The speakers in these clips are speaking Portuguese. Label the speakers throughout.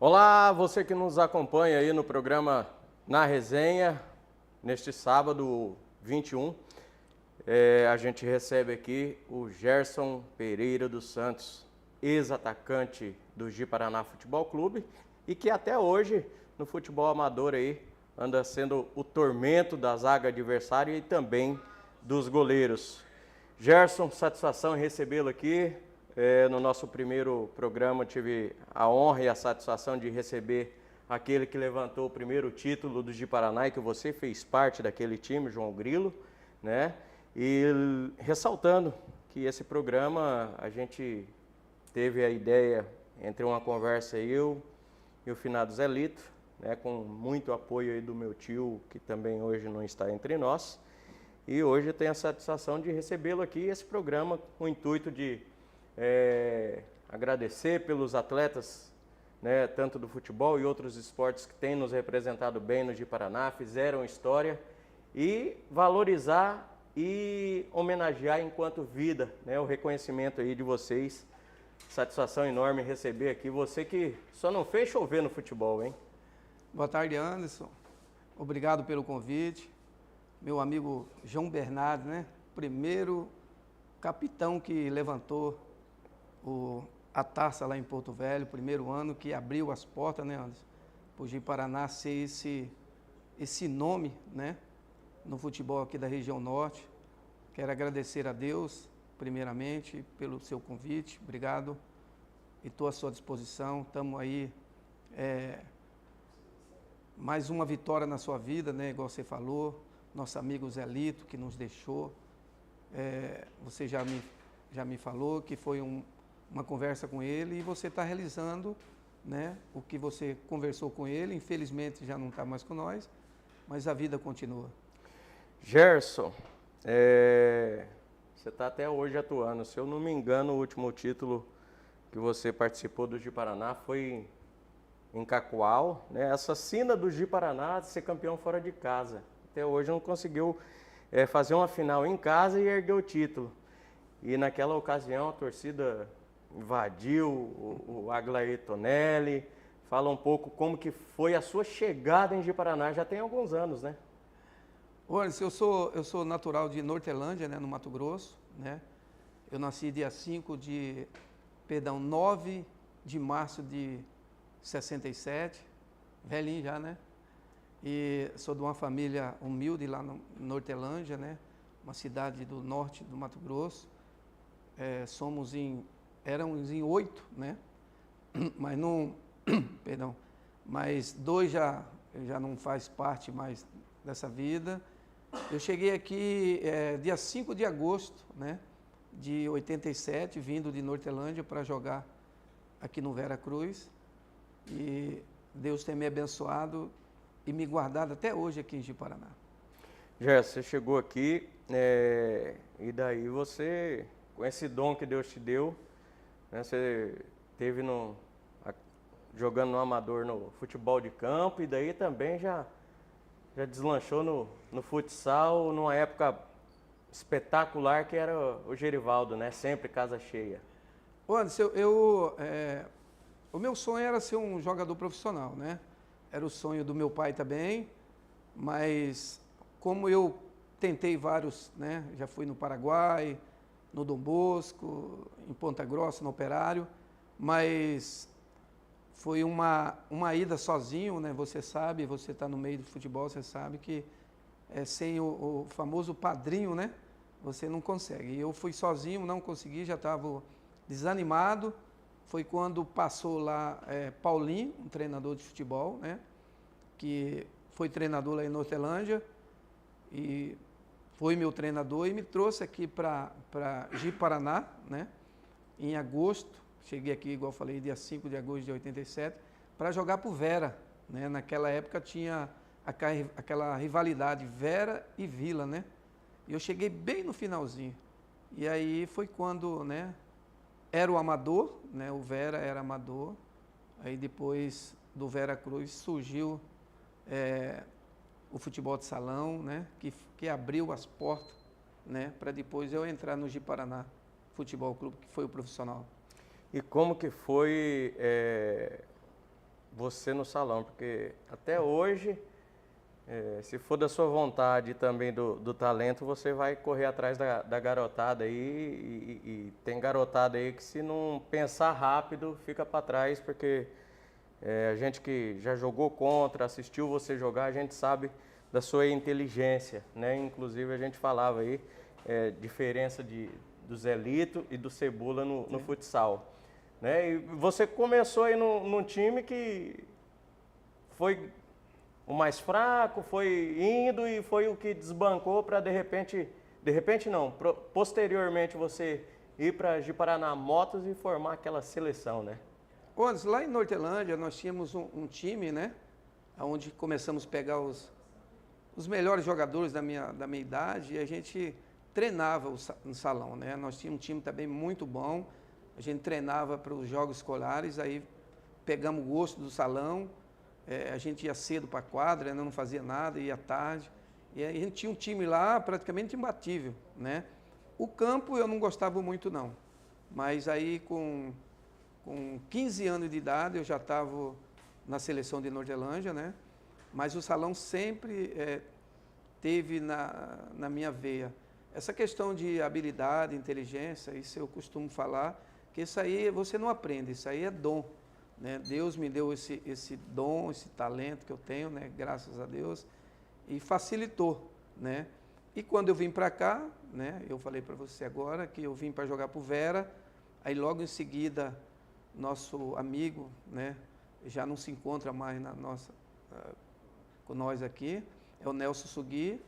Speaker 1: Olá, você que nos acompanha aí no programa Na Resenha, neste sábado 21, a gente recebe aqui o Gerson Pereira dos Santos, ex-atacante do Ji-Paraná Futebol Clube e que até hoje no futebol amador aí anda sendo o tormento da zaga adversária e também dos goleiros. Gerson, satisfação em recebê-lo aqui. No nosso primeiro programa tive a honra e a satisfação de receber aquele que levantou o primeiro título do Ji-Paraná e que você fez parte daquele time, João Grilo, né? E ressaltando que esse programa a gente teve a ideia entre uma conversa eu e o finado Zé Lito, né, com muito apoio aí do meu tio, que também hoje não está entre nós. E hoje eu tenho a satisfação de recebê-lo aqui, esse programa com o intuito de agradecer pelos atletas, né, tanto do futebol e outros esportes que têm nos representado bem no Ji-Paraná, fizeram história, e valorizar e homenagear enquanto vida, né, o reconhecimento aí de vocês. Satisfação enorme receber aqui você que só não fez chover no futebol, hein?
Speaker 2: Boa tarde, Anderson. Obrigado pelo convite. Meu amigo João Bernardo, né? Primeiro capitão que levantou a taça lá em Porto Velho, primeiro ano que abriu as portas, né, Anderson? Para o Ji-Paraná ser esse nome, né? No futebol aqui da região norte. Quero agradecer a Deus, primeiramente, pelo seu convite. Obrigado. E estou à sua disposição. Estamos aí. Mais uma vitória na sua vida, né? Igual você falou. Nosso amigo Zé Lito, que nos deixou. Você já me falou que foi uma conversa com ele e você está realizando, né, o que você conversou com ele. Infelizmente já não está mais com nós, mas a vida continua.
Speaker 1: Gerson, você está até hoje atuando. Se eu não me engano, o último título que você participou do Ji-Paraná foi em Cacoal, né? Essa sina do Ji-Paraná de ser campeão fora de casa. Até hoje não conseguiu fazer uma final em casa e erguer o título. E naquela ocasião a torcida invadiu o Aglaé Tonelli. Fala um pouco como que foi a sua chegada em Ji-Paraná, já tem alguns anos, né?
Speaker 2: Olha, eu sou natural de Nortelândia, né, no Mato Grosso, né? Eu nasci dia 9 de março de 67, velhinho já, né? E sou de uma família humilde lá no Nortelândia, né? Uma cidade do norte do Mato Grosso. Éramos em 8, né? Mas não, perdão, mas 2 já não faz parte mais dessa vida. Eu cheguei aqui dia 5 de agosto, né? De 87, vindo de Nortelândia para jogar aqui no Vera Cruz. E Deus tem me abençoado e me guardado até hoje aqui em Ji-Paraná.
Speaker 1: Gerson, você chegou aqui e daí você, com esse dom que Deus te deu, né, você teve jogando no amador no futebol de campo e daí também já deslanchou no futsal numa época espetacular que era o Gerivaldo, né? Sempre casa cheia.
Speaker 2: Anderson, o meu sonho era ser um jogador profissional, né? Era o sonho do meu pai também, mas como eu tentei vários, né? Já fui no Paraguai, no Dom Bosco, em Ponta Grossa, no Operário, mas foi uma ida sozinho, né? Você sabe, você está no meio do futebol, você sabe que sem o famoso padrinho, né? Você não consegue. Eu fui sozinho, não consegui, já estava desanimado. Foi quando passou lá Paulinho, um treinador de futebol, né? Que foi treinador lá em Nortelândia e foi meu treinador e me trouxe aqui para Ji-Paraná, né? Em agosto, cheguei aqui, igual eu falei, dia 5 de agosto de 87, para jogar por Vera, né? Naquela época tinha aquela rivalidade Vera e Vila, né? E eu cheguei bem no finalzinho. E aí foi quando, né? Era o amador, né? O Vera era amador. Aí depois do Vera Cruz surgiu o futebol de salão, né? Que abriu as portas, né? Para depois eu entrar no Ji-Paraná Futebol Clube, que foi o profissional.
Speaker 1: E como que foi você no salão, porque até hoje, se for da sua vontade e também do talento, você vai correr atrás da garotada aí e tem garotada aí que se não pensar rápido fica para trás, porque a gente que já jogou contra, assistiu você jogar, a gente sabe da sua inteligência, né? Inclusive a gente falava aí diferença do Zelito e do Cebola no futsal, né? E você começou aí num time que foi o mais fraco, foi indo e foi o que desbancou para de repente não, posteriormente você ir para Ji-Paraná Motos e formar aquela seleção, né?
Speaker 2: Lá em Nortelândia nós tínhamos um time, né? Onde começamos a pegar os melhores jogadores da minha idade e a gente treinava no salão, né? Nós tínhamos um time também muito bom, a gente treinava para os jogos escolares, aí pegamos o gosto do salão, a gente ia cedo para a quadra, não fazia nada, ia tarde, e aí a gente tinha um time lá praticamente imbatível, né? O campo eu não gostava muito não, mas aí com 15 anos de idade eu já estava na seleção de Nortelândia, né? Mas o salão sempre teve na minha veia. Essa questão de habilidade, inteligência, isso eu costumo falar, que isso aí você não aprende, isso aí é dom, né? Deus me deu esse dom, esse talento que eu tenho, né? Graças a Deus, e facilitou, né? E quando eu vim para cá, né? Eu falei para você agora que eu vim para jogar para o Vera, aí logo em seguida nosso amigo, né? Já não se encontra mais com nós aqui, é o Nelson Sugui,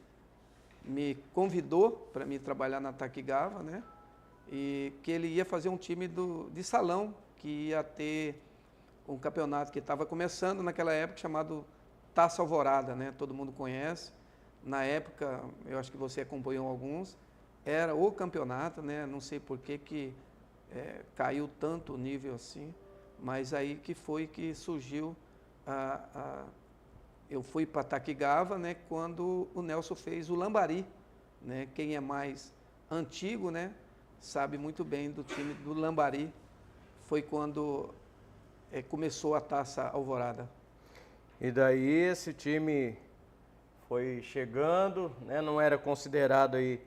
Speaker 2: me convidou para me trabalhar na Taquigava, né? E que ele ia fazer um time de salão, que ia ter um campeonato que estava começando naquela época, chamado Taça Alvorada, né? Todo mundo conhece. Na época, eu acho que você acompanhou alguns, era o campeonato, né? Não sei por que caiu tanto o nível assim, mas aí que foi que surgiu eu fui para Taquigava, né, quando o Nelson fez o Lambari, né? Quem é mais antigo, né, sabe muito bem do time do Lambari. Foi quando começou a Taça Alvorada.
Speaker 1: E daí esse time foi chegando, né, não era considerado aí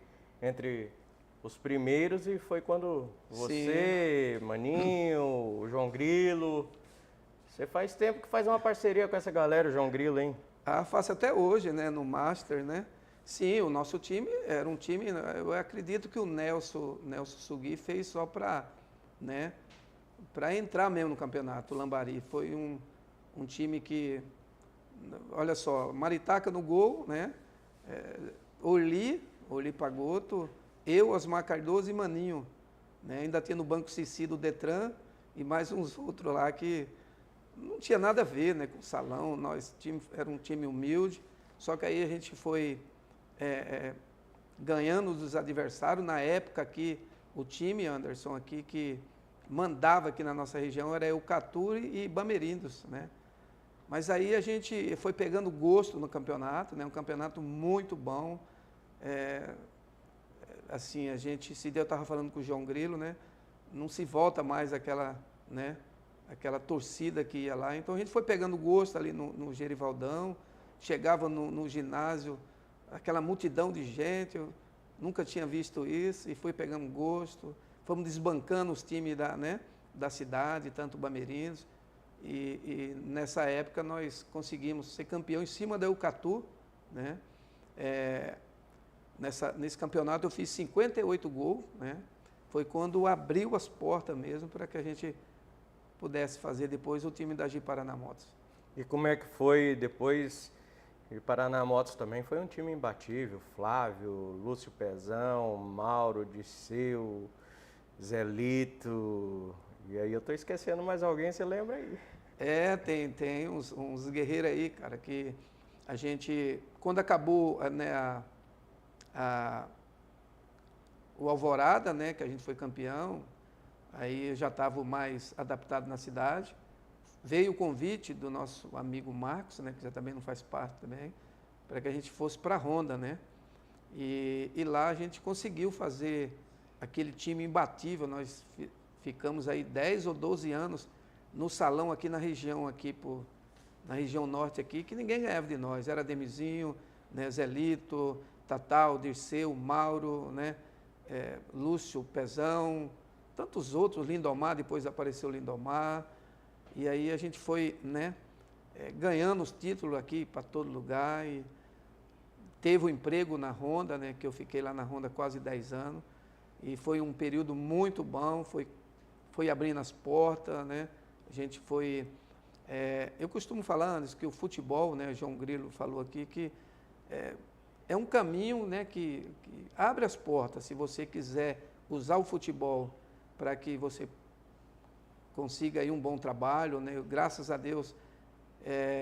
Speaker 1: entre os primeiros e foi quando você, sim, Maninho, o João Grilo, você faz tempo que faz uma parceria com essa galera, o João Grilo, hein?
Speaker 2: Faço até hoje, né, no Master, né? Sim, o nosso time era um time, eu acredito que o Nelson Sugui fez só para, né, para entrar mesmo no campeonato. O Lambari foi um time que, olha só, Maritaca no gol, né? Orli Pagoto, eu, Osmar Cardoso e Maninho, né? Ainda tinha no banco Cici do Detran e mais uns outros lá que não tinha nada a ver, né, com o salão. Era um time humilde, só que aí a gente foi ganhando dos adversários. Na época aqui, o time, Anderson, aqui que mandava aqui na nossa região era Eucaturi e Bamerindos, né? Mas aí a gente foi pegando gosto no campeonato, né? Um campeonato muito bom. Assim, a gente, se eu estava falando com o João Grilo, né? Não se volta mais aquela, né? Aquela torcida que ia lá. Então a gente foi pegando gosto ali no Gerivaldão, chegava no ginásio, aquela multidão de gente, eu nunca tinha visto isso, e foi pegando gosto, fomos desbancando os times da cidade, tanto o Bamerindos, e nessa época nós conseguimos ser campeão em cima da Eucatu, né? Nesse campeonato eu fiz 58 gols, né? Foi quando abriu as portas mesmo para que a gente pudesse fazer depois o time da Ji-Paraná Motos.
Speaker 1: E como é que foi depois? Ji-Paraná Motos também foi um time imbatível, Flávio, Lúcio Pezão, Mauro, Disseu, Zelito, e aí eu estou esquecendo mais alguém, você lembra aí?
Speaker 2: Tem uns guerreiros aí, cara, que a gente, quando acabou, né, o Alvorada, né, que a gente foi campeão, aí eu já estava mais adaptado na cidade. Veio o convite do nosso amigo Marcos, né, que já também não faz parte também, para que a gente fosse para a Honda, né? E lá a gente conseguiu fazer aquele time imbatível. Nós ficamos aí 10 ou 12 anos no salão aqui na região, na região norte aqui, que ninguém ganhava de nós. Era Demizinho, né, Zelito, Tatal, Dirceu, Mauro, né, Lúcio, Pezão, tantos outros, Lindomar, depois apareceu Lindomar. E aí a gente foi, né, ganhando os títulos aqui para todo lugar. E teve o emprego na Honda, né, que eu fiquei lá na Honda quase 10 anos. E foi um período muito bom, foi abrindo as portas, né? A gente foi... eu costumo falar antes que o futebol, né, João Grilo falou aqui, que é um caminho, né, que abre as portas. Se você quiser usar o futebol para que você consiga aí um bom trabalho, né? Graças a Deus,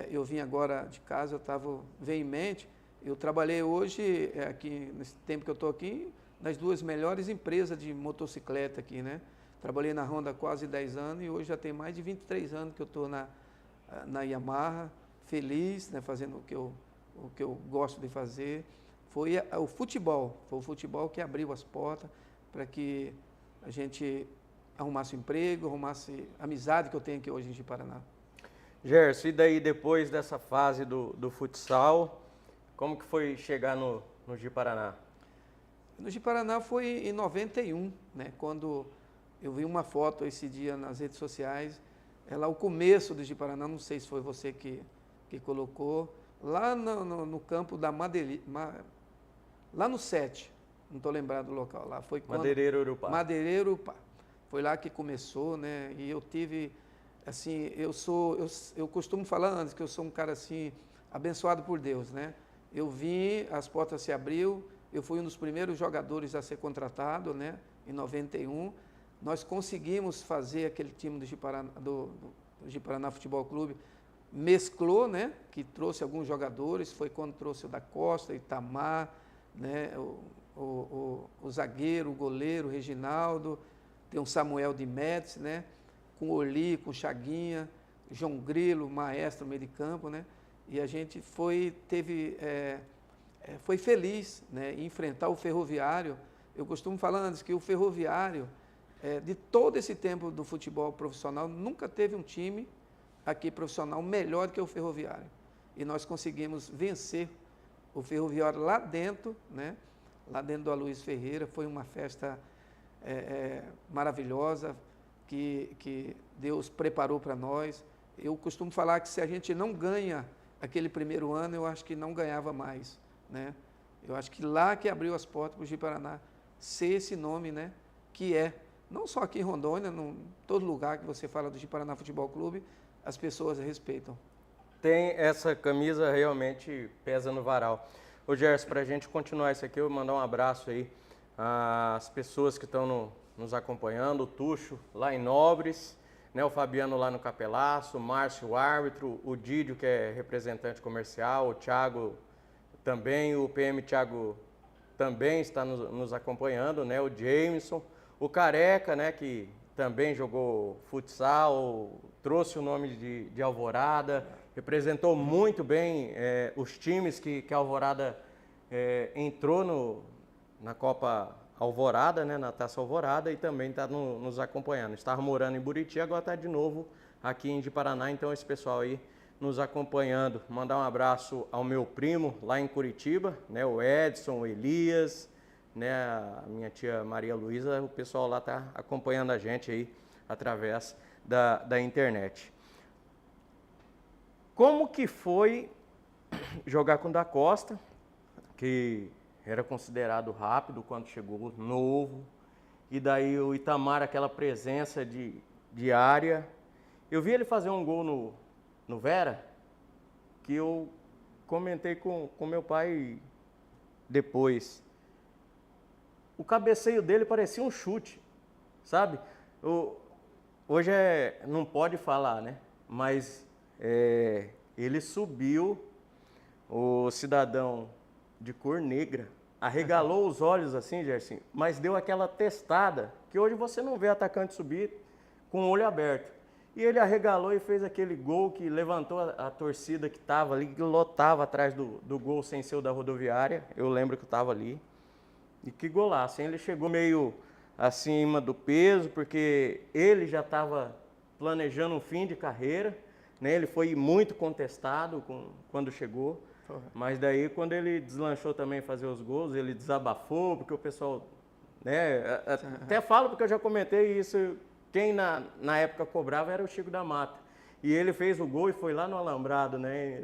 Speaker 2: eu vim agora de casa, eu estava veemente. Eu trabalhei hoje, aqui nesse tempo que eu estou aqui, nas 2 melhores empresas de motocicleta aqui, né? Trabalhei na Honda há quase 10 anos e hoje já tem mais de 23 anos que eu estou na Yamaha, feliz, né, fazendo o que eu gosto de fazer. Foi o futebol que abriu as portas para que a gente arrumasse emprego, arrumasse a amizade que eu tenho aqui hoje em Ji-Paraná.
Speaker 1: Gerson, e daí depois dessa fase do futsal, como que foi chegar no Ji-Paraná?
Speaker 2: No Ji-Paraná foi em 91, né, quando eu vi uma foto esse dia nas redes sociais, lá o começo do Ji-Paraná, não sei se foi você que colocou, lá no campo da lá no 7, não estou lembrado do local, lá foi quando...
Speaker 1: Madeireiro Urupá.
Speaker 2: Madeireiro Urupá. Foi lá que começou, né, e eu tive, assim, eu costumo falar antes que eu sou um cara, assim, abençoado por Deus, né, eu vim, as portas se abriu, eu fui um dos primeiros jogadores a ser contratado, né, em 91. Nós conseguimos fazer aquele time do Ji-Paraná Futebol Clube, mesclou, né, que trouxe alguns jogadores, foi quando trouxe o da Costa, Itamar, né, o zagueiro, o goleiro, o Reginaldo, tem o Samuel de Médici, né, com o Orli, com o Chaguinha, João Grilo, maestro, meio de campo, né, e a gente foi feliz, né, em enfrentar o Ferroviário. Eu costumo falar antes que o Ferroviário, de todo esse tempo do futebol profissional, nunca teve um time aqui profissional melhor que o Ferroviário. E nós conseguimos vencer o Ferroviário lá dentro, né, lá dentro do Aloysio Ferreira. Foi uma festa maravilhosa que Deus preparou para nós. Eu costumo falar que se a gente não ganha aquele primeiro ano, eu acho que não ganhava mais, né? Eu acho que lá que abriu as portas para o Ji-Paraná ser esse nome, né, que não só aqui em Rondônia, em todo lugar que você fala do Ji-Paraná Futebol Clube, as pessoas respeitam.
Speaker 1: Tem essa camisa, realmente pesa no varal. Ô Gerson, para a gente continuar isso aqui, eu vou mandar um abraço aí às pessoas que estão nos acompanhando, o Tuxo lá em Nobres, né, o Fabiano lá no Capelaço, o Márcio, o árbitro, o Dídio, que é representante comercial, o Thiago também, o PM Thiago também está nos acompanhando, né, o Jameson, o Careca, né, que também jogou futsal, trouxe o nome de Alvorada, representou muito bem os times que a Alvorada entrou na Copa Alvorada, né, na Taça Alvorada, e também está nos acompanhando. Estava morando em Buriti, agora está de novo aqui em Ji-Paraná, então esse pessoal aí nos acompanhando. Mandar um abraço ao meu primo lá em Curitiba, né, o Edson, o Elias, né, a minha tia Maria Luísa, o pessoal lá está acompanhando a gente aí através da internet. Como que foi jogar com o da Costa, que era considerado rápido quando chegou, novo, e daí o Itamar, aquela presença de área. Eu vi ele fazer um gol no Vera, que eu comentei com meu pai depois. O cabeceio dele parecia um chute, sabe? Hoje não pode falar, né? Mas ele subiu, o cidadão de cor negra, arregalou os olhos assim, Gerson, mas deu aquela testada, que hoje você não vê atacante subir com o olho aberto. E ele arregalou e fez aquele gol que levantou a torcida que estava ali, que lotava atrás do gol sem ser o da Rodoviária. Eu lembro que eu estava ali. E que golaço, hein? Ele chegou meio acima do peso, porque ele já estava planejando um fim de carreira, né? Ele foi muito contestado quando chegou, mas daí quando ele deslanchou também fazer os gols, ele desabafou, porque o pessoal, né? Até falo porque eu já comentei isso, quem na época cobrava era o Chico da Mata. E ele fez o gol e foi lá no alambrado, né?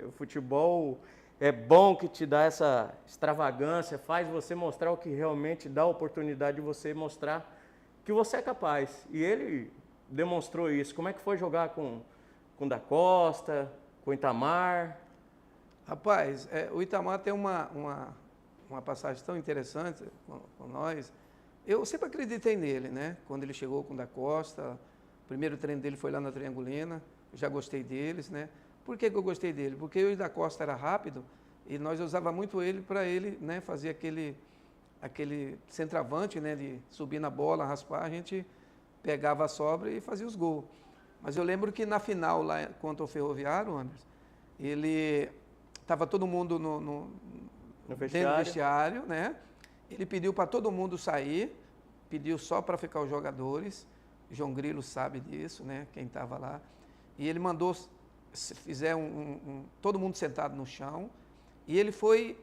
Speaker 1: O futebol é bom que te dá essa extravagância, faz você mostrar o que realmente dá a oportunidade de você mostrar que você é capaz. E ele demonstrou isso. Como é que foi jogar com o Da Costa, com o Itamar?
Speaker 2: Rapaz, o Itamar tem uma passagem tão interessante com nós. Eu sempre acreditei nele, né? Quando ele chegou com o Da Costa, o primeiro treino dele foi lá na Triangulina, eu já gostei deles, né? Por que eu gostei dele? Porque o Da Costa era rápido e nós usava muito ele para ele, né, fazer aquele centroavante, né, de subir na bola, raspar, a gente pegava a sobra e fazia os gols. Mas eu lembro que na final lá contra o Ferroviário, Anderson, ele estava todo mundo dentro do vestiário, né? Ele pediu para todo mundo sair, pediu só para ficar os jogadores. João Grilo sabe disso, né? Quem estava lá. E ele mandou fizer todo mundo sentado no chão. E ele foi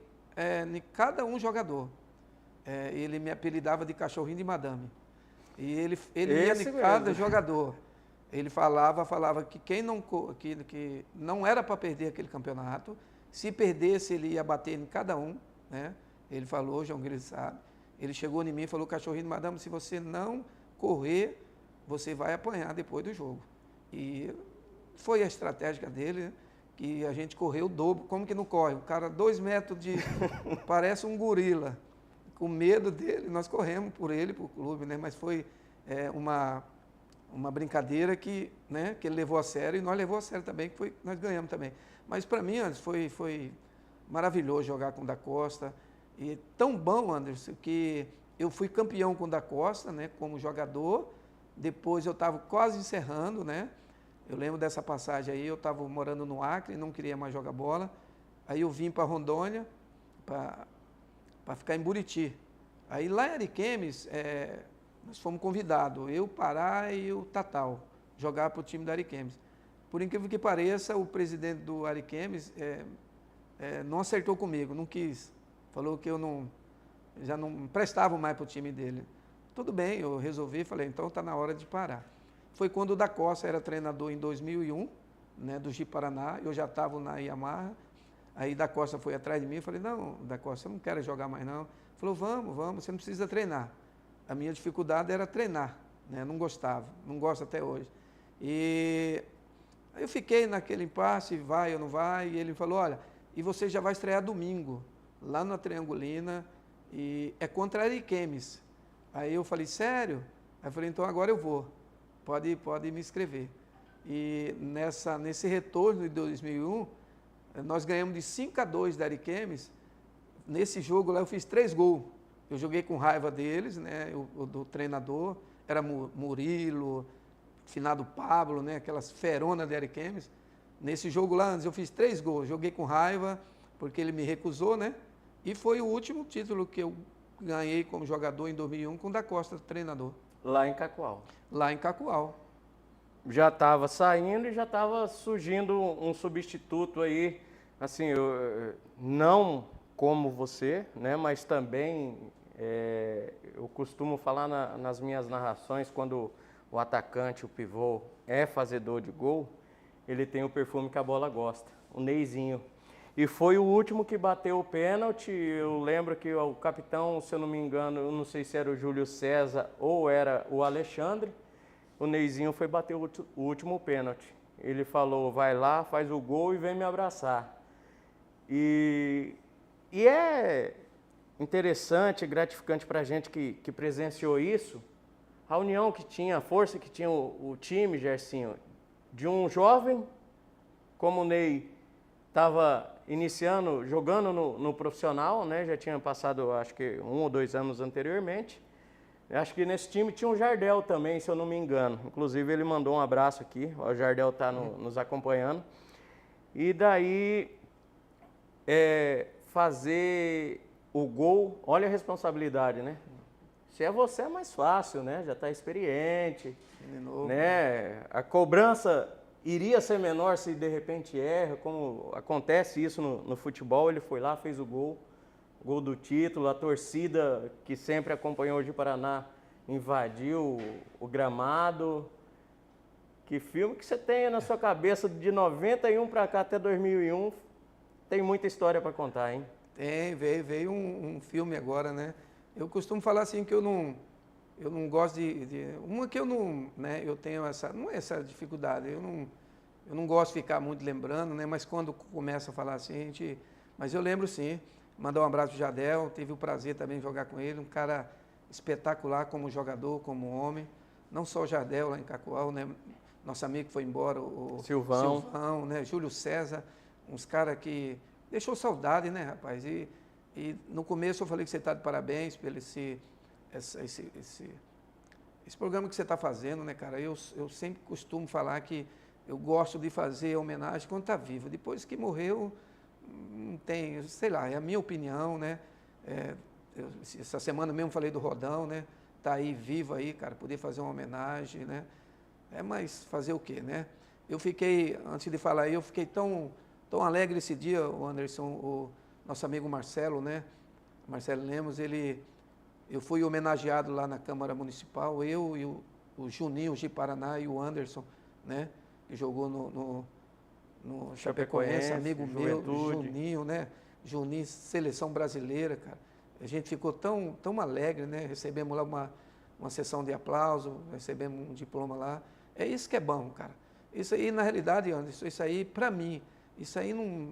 Speaker 2: em cada um jogador. Ele me apelidava de cachorrinho de madame. E ele ia em cada jogador. Ele falava que quem não, que não era para perder aquele campeonato. Se perdesse, ele ia bater em cada um, né? Ele falou, João Grilo sabe. Ele chegou em mim e falou, cachorrinho de madame, se você não correr, você vai apanhar depois do jogo. E foi a estratégia dele, né? Que a gente correu o dobro. Como que não corre? O cara 2 metros de... parece um gorila. Com medo dele, nós corremos por ele, por clube, né? Mas foi uma brincadeira que, né, que ele levou a sério e nós levamos a sério também, que nós ganhamos também. Mas para mim, Anderson, foi maravilhoso jogar com o Da Costa. E tão bom, Anderson, que eu fui campeão com o Da Costa, né, como jogador. Depois eu estava quase encerrando, né? Eu lembro dessa passagem aí, eu estava morando no Acre, não queria mais jogar bola. Aí eu vim para Rondônia, para ficar em Buriti. Aí lá em Ariquemes, nós fomos convidados, eu, Pará e o Tatal, jogar para o time da Ariquemes. Por incrível que pareça, o presidente do Ariquemes não acertou comigo, não quis. Falou que eu já não prestava mais para o time dele. Tudo bem, eu resolvi, falei, então está na hora de parar. Foi quando o Da Costa era treinador em 2001, né, do Ji-Paraná, eu já estava na Yamaha, aí Da Costa foi atrás de mim, eu falei, não, Da Costa, eu não quero jogar mais não. Falou, vamos, você não precisa treinar. A minha dificuldade era treinar, né, não gostava, não gosto até hoje. E aí eu fiquei naquele impasse, vai ou não vai, e ele falou, olha, e você já vai estrear domingo, lá na Triangulina, e é contra Ariquemes. Aí eu falei, sério? Aí eu falei, então agora eu vou, pode me inscrever. E nesse retorno de 2001, nós ganhamos de 5-2 da Ariquemes. Nesse jogo lá eu fiz 3 gols. Eu joguei com raiva deles, né, do treinador, era Murilo, finado Pablo, né, aquelas feronas de Ariquemes. Nesse jogo lá, antes eu fiz 3 gols, joguei com raiva, porque ele me recusou, né, e foi o último título que eu ganhei como jogador em 2001 com o Da Costa, treinador.
Speaker 1: Lá em Cacoal.
Speaker 2: Lá em Cacoal.
Speaker 1: Já estava saindo e já estava surgindo um substituto aí, assim, não como você, né, mas também eu costumo falar nas minhas narrações, quando o atacante, o pivô, é fazedor de gol, ele tem o perfume que a bola gosta, o Neizinho. E foi o último que bateu o pênalti. Eu lembro que o capitão, se eu não me engano, eu não sei se era o Júlio César ou era o Alexandre, o Neizinho foi bater o último pênalti. Ele falou, vai lá, faz o gol e vem me abraçar. E é interessante, gratificante para a gente que presenciou isso, a união que tinha, a força que tinha o time, Gersinho, de um jovem, como o Ney estava iniciando, jogando no profissional, né? Já tinha passado, acho que 1 ou 2 anos anteriormente. Eu acho que nesse time tinha um Jardel também, se eu não me engano. Inclusive ele mandou um abraço aqui, o Jardel está nos acompanhando. E daí, fazer o gol, olha a responsabilidade, né? Se é você, é mais fácil, né? Já está experiente,
Speaker 2: Ele é novo.
Speaker 1: né? A cobrança iria ser menor se de repente erra, como acontece isso no futebol. Ele foi lá, fez o gol do título, a torcida que sempre acompanhou o Gi Paraná invadiu o gramado. Que filme que você tem na sua cabeça de 91 para cá até 2001, tem muita história para contar, hein?
Speaker 2: Tem, veio um filme agora, né? Eu costumo falar assim que eu não gosto uma que eu não, né? Eu tenho não é essa dificuldade, eu não gosto de ficar muito lembrando, né? Mas quando começa a falar assim, mas eu lembro sim, mandar um abraço pro Jardel, tive o prazer também de jogar com ele, um cara espetacular como jogador, como homem, não só o Jardel lá em Cacoal, né? Nosso amigo que foi embora, o Silvão, né? Júlio César, uns caras que deixou saudade, né, rapaz? E no começo eu falei que você está de parabéns pelo esse programa que você está fazendo, né, cara? Eu sempre costumo falar que eu gosto de fazer homenagem quando está vivo. Depois que morreu, não tem, sei lá, é a minha opinião, né? Essa semana mesmo falei do Rodão, né? Tá aí vivo aí, cara, poder fazer uma homenagem, né? Mas fazer o quê, né? Eu fiquei, antes de falar aí, eu fiquei tão alegre esse dia, o Anderson, o nosso amigo Marcelo, né? Marcelo Lemos, eu fui homenageado lá na Câmara Municipal, eu e o Juninho, o Gi Paraná e o Anderson, né? Que jogou no Chapecoense, amigo meu, Juninho, né? Juninho, seleção brasileira, cara. A gente ficou tão alegre, né? Recebemos lá uma sessão de aplauso, recebemos um diploma lá. É isso que é bom, cara. Isso aí, na realidade, Anderson, isso aí, para mim, isso aí não...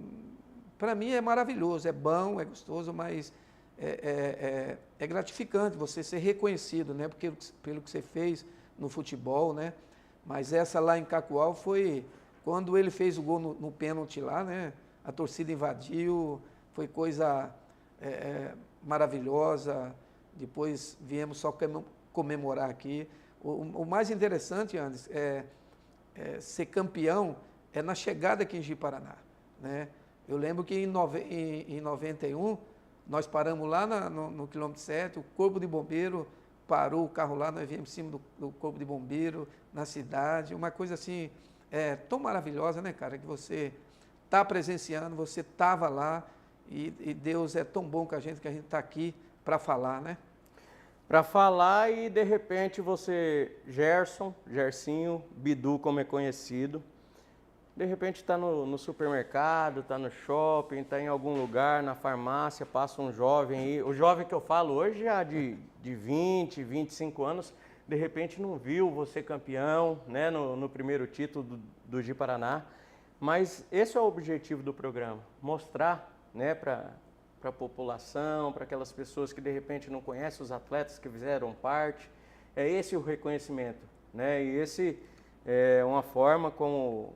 Speaker 2: Para mim é maravilhoso, é bom, é gostoso, mas é gratificante você ser reconhecido, né? Porque, pelo que você fez no futebol, né? Mas essa lá em Cacoal foi... Quando ele fez o gol no pênalti lá, né? A torcida invadiu, foi coisa maravilhosa. Depois viemos só comemorar aqui. O mais interessante, Anderson, ser campeão é na chegada aqui em Gi Paraná, né? Eu lembro que em 91, nós paramos lá no quilômetro 7, o Corpo de Bombeiro parou o carro lá, nós viemos em cima do Corpo de Bombeiro, na cidade, uma coisa assim, tão maravilhosa, né, cara, que você está presenciando, você estava lá, e Deus é tão bom com a gente que a gente está aqui para falar, né?
Speaker 1: Para falar e, de repente, você, Gersinho, Bidu, como é conhecido, de repente está no supermercado, está no shopping, está em algum lugar, na farmácia, passa um jovem aí. O jovem que eu falo hoje, já de 20, 25 anos, de repente não viu você campeão, né, no primeiro título do Gi Paraná. Mas esse é o objetivo do programa, mostrar, né, para a população, para aquelas pessoas que de repente não conhecem os atletas que fizeram parte. É esse o reconhecimento, né? E esse é uma forma como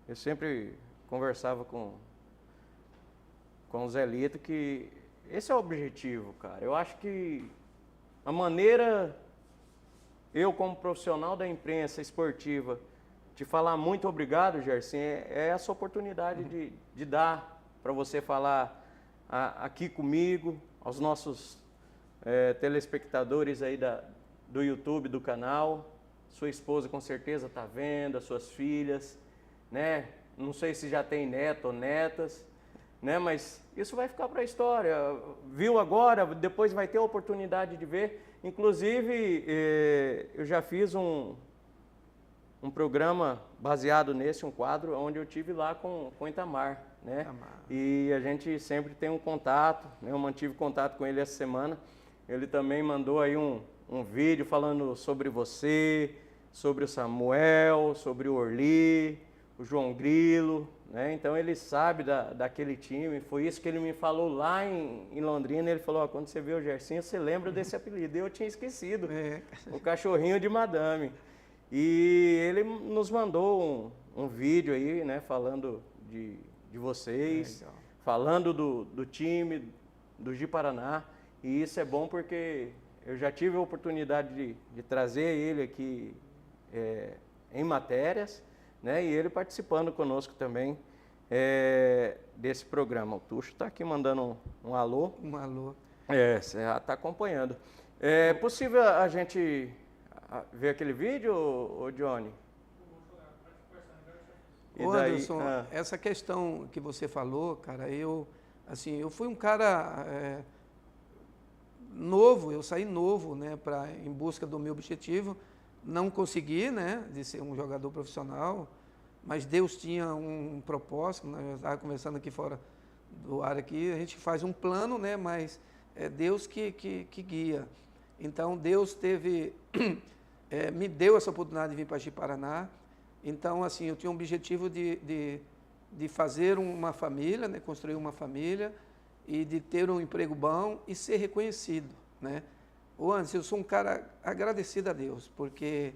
Speaker 1: eu sempre conversava com o Zé Lito, que esse é o objetivo, cara. Eu acho que a maneira, eu como profissional da imprensa esportiva, de falar muito obrigado, Gerson, é essa oportunidade de dar para você falar aqui comigo, aos nossos telespectadores aí do YouTube, do canal. Sua esposa com certeza está vendo, as suas filhas, né? Não sei se já tem neto ou netas, né? Mas isso vai ficar para a história. Viu agora, depois vai ter a oportunidade de ver. Inclusive, eu já fiz um programa baseado nesse, um quadro, onde eu tive lá com o Itamar, né? E a gente sempre tem um contato, né? Eu mantive contato com ele essa semana. Ele também mandou aí um vídeo falando sobre você, sobre o Samuel, sobre o Orli, o João Grilo, né? Então ele sabe daquele time. Foi isso que ele me falou lá em Londrina. Ele falou, quando você vê o Gersinho, você lembra desse apelido. Eu tinha esquecido, o cachorrinho de madame. E ele nos mandou um vídeo aí, né, falando de vocês, falando do time, do Gi Paraná. E isso é bom porque eu já tive a oportunidade de trazer ele aqui em matérias, né, e ele participando conosco também desse programa. O Tuxo está aqui mandando um alô.
Speaker 2: Um alô.
Speaker 1: Você já está acompanhando. É possível a gente ver aquele vídeo, ô Johnny? E
Speaker 2: Ô,
Speaker 1: daí,
Speaker 2: Anderson, essa questão que você falou, cara, eu fui um cara novo, eu saí novo, né, em busca do meu objetivo. Não consegui, né, de ser um jogador profissional, mas Deus tinha um propósito, né, eu estava conversando aqui fora do ar aqui, a gente faz um plano, né, mas é Deus que guia. Então, Deus me deu essa oportunidade de vir para Ji-Paraná. Então, assim, eu tinha um objetivo de fazer uma família, né, construir uma família e de ter um emprego bom e ser reconhecido, né? Ô, Anderson, eu sou um cara agradecido a Deus, porque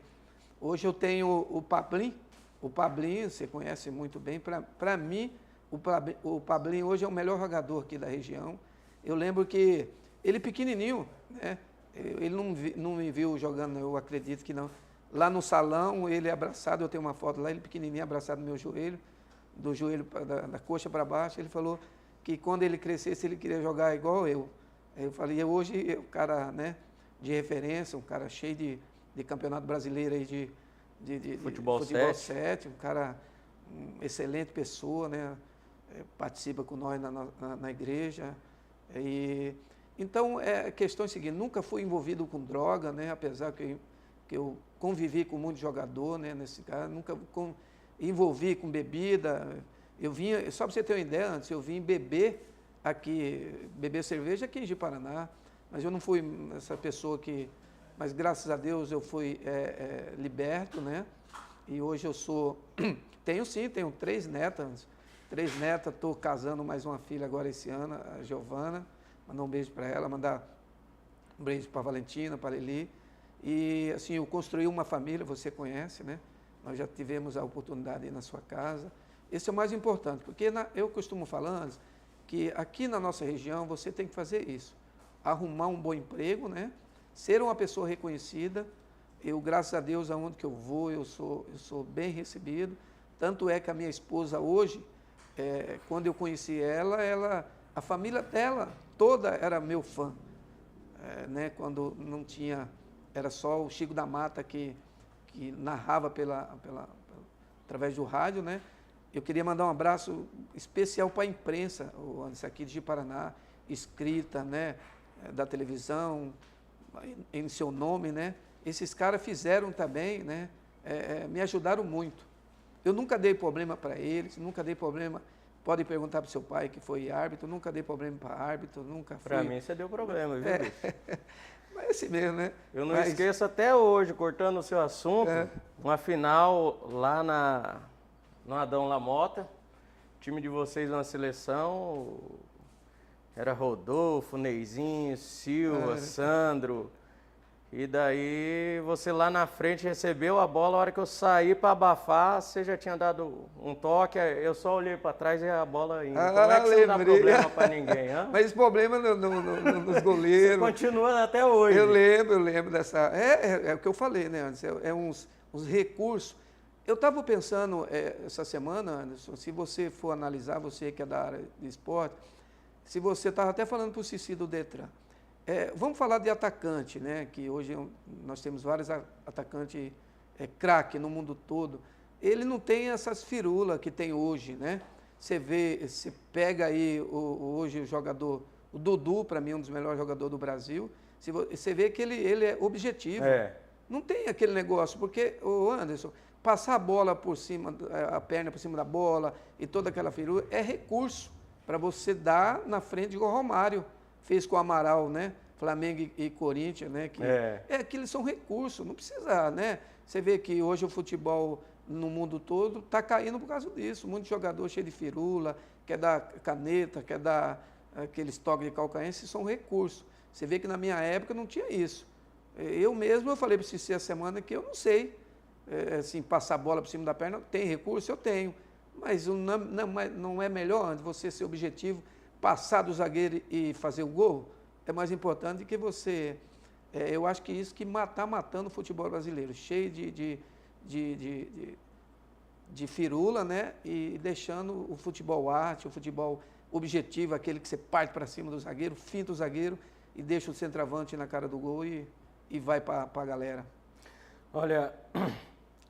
Speaker 2: hoje eu tenho o Pablinho, você conhece muito bem, para mim, o Pablinho hoje é o melhor jogador aqui da região. Eu lembro que ele pequenininho, né? Ele não me viu jogando, eu acredito que não. Lá no salão, ele abraçado, eu tenho uma foto lá, ele pequenininho abraçado no meu joelho, do joelho da coxa para baixo. Ele falou que quando ele crescesse, ele queria jogar igual eu. Eu falei, hoje o cara, né, de referência, um cara cheio de campeonato brasileiro aí de
Speaker 1: futebol
Speaker 2: 7, um cara, excelente pessoa, né, participa com nós na igreja. Então, a questão é a seguinte, nunca fui envolvido com droga, né, apesar que eu convivi com muito jogador, né, nesse caso, nunca envolvi com bebida. Eu vinha, só para você ter uma ideia, antes eu vim beber cerveja aqui em Ji-Paraná, mas eu não fui essa pessoa mas graças a Deus eu fui liberto, né, e hoje eu tenho 3 netas, estou casando mais uma filha agora esse ano, a Giovana, mandar um beijo para ela, mandar um beijo para a Valentina, para a Lili. E assim, eu construí uma família, você conhece, né? Nós já tivemos a oportunidade de ir na sua casa. Esse é o mais importante, porque eu costumo falar que aqui na nossa região você tem que fazer isso. Arrumar um bom emprego, né? Ser uma pessoa reconhecida. Eu, graças a Deus, aonde que eu vou, eu sou bem recebido. Tanto é que a minha esposa hoje, quando eu conheci ela, a família dela toda era meu fã. Né? Quando não tinha... Era só o Chico da Mata que narrava através do rádio, né? Eu queria mandar um abraço especial para a imprensa, aqui de Ji-Paraná, escrita, né? Da televisão, em seu nome, né? Esses caras fizeram também, né? Me ajudaram muito. Eu nunca dei problema para eles, nunca dei problema. Pode perguntar para o seu pai, que foi árbitro, nunca dei problema para árbitro, nunca fui...
Speaker 1: Para mim você deu problema, viu, bicho?
Speaker 2: Mas é assim mesmo, né?
Speaker 1: Eu não esqueço até hoje, cortando o seu assunto, uma final lá no Adão Lamota, o time de vocês na seleção, era Rodolfo, Neizinho, Silva, Sandro, e daí você lá na frente recebeu a bola, a hora que eu saí para abafar, você já tinha dado um toque, eu só olhei para trás e a bola indo. Como é que você não dá problema para ninguém? Hein?
Speaker 2: Mas esse problema nos goleiros...
Speaker 1: Você continua até hoje.
Speaker 2: Eu lembro dessa... É o que eu falei, né, Anderson? Uns recursos. Eu estava pensando essa semana, Anderson, se você for analisar, você que é da área de esporte, se você estava até falando para o Cici do Detran, vamos falar de atacante, né? Que hoje nós temos vários atacantes craque no mundo todo. Ele não tem essas firulas que tem hoje, né? Você pega aí hoje o jogador, o Dudu, para mim, um dos melhores jogadores do Brasil. Você vê que ele é objetivo. Não tem aquele negócio, porque, o Anderson, passar a bola por cima, a perna por cima da bola e toda aquela firula é recurso para você dar na frente igual o Romário fez com o Amaral, né? Flamengo e Corinthians, né? Aqueles são recursos, não precisa, né? Você vê que hoje o futebol no mundo todo está caindo por causa disso. Muito jogador cheio de firula, quer dar caneta, quer dar aqueles toques de calcanhar, esses são recursos. Você vê que na minha época não tinha isso. Eu falei para você a semana que eu não sei, assim, passar a bola por cima da perna, tem recurso? Eu tenho. Mas não é melhor antes você ser objetivo, passar do zagueiro e fazer o gol? É mais importante que você... eu acho que isso que está matando o futebol brasileiro, cheio de firula, né? E deixando o futebol arte, o futebol objetivo, aquele que você parte para cima do zagueiro, finta o zagueiro. e deixa o centroavante na cara do gol e vai para a galera.
Speaker 1: Olha,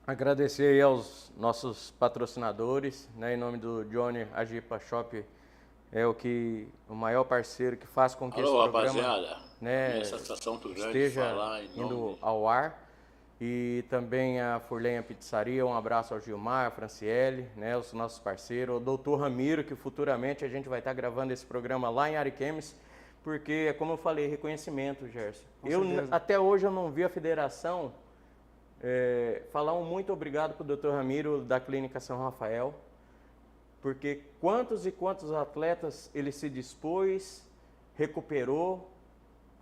Speaker 1: agradecer aí aos nossos patrocinadores, né, em nome do Johnny Agipa Shop, o maior parceiro que faz com que esse programa,
Speaker 3: rapaziada,
Speaker 1: né,
Speaker 3: minha satisfação muito grande
Speaker 1: esteja
Speaker 3: falar em
Speaker 1: indo
Speaker 3: nome...
Speaker 1: ao ar. E também a Furlenha Pizzaria, um abraço ao Gilmar, a Franciele, né, os nossos parceiros, o doutor Ramiro, que futuramente a gente vai estar gravando esse programa lá em Ariquemes, porque, como eu falei, reconhecimento, Gerson. Até hoje eu não vi a federação falar um muito obrigado para o doutor Ramiro da Clínica São Rafael, porque quantos e quantos atletas ele se dispôs, recuperou,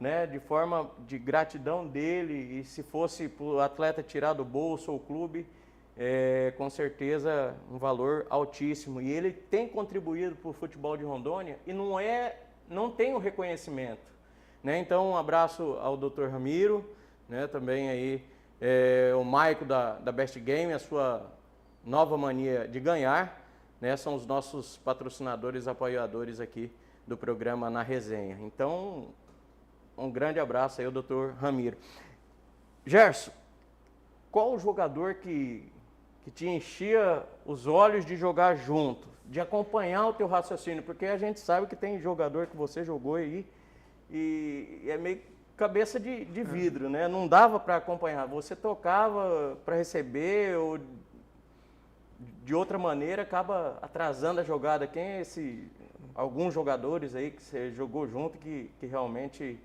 Speaker 1: né, de forma de gratidão dele, e se fosse para o atleta tirar do bolso ou o clube, com certeza um valor altíssimo. E ele tem contribuído para o futebol de Rondônia e não tem o reconhecimento, né? Então, um abraço ao Dr. Ramiro, né, também aí o Maico da Best Game, a sua nova mania de ganhar, né, são os nossos patrocinadores, apoiadores aqui do programa Na Resenha. Então, um grande abraço aí ao Dr. Ramiro. Gerson, qual o jogador que te enchia os olhos de jogar junto, de acompanhar o teu raciocínio? Porque a gente sabe que tem jogador que você jogou aí e é meio cabeça de vidro, né? Não dava para acompanhar. Você tocava para receber ou de outra maneira acaba atrasando a jogada. Quem é alguns jogadores aí que você jogou junto que realmente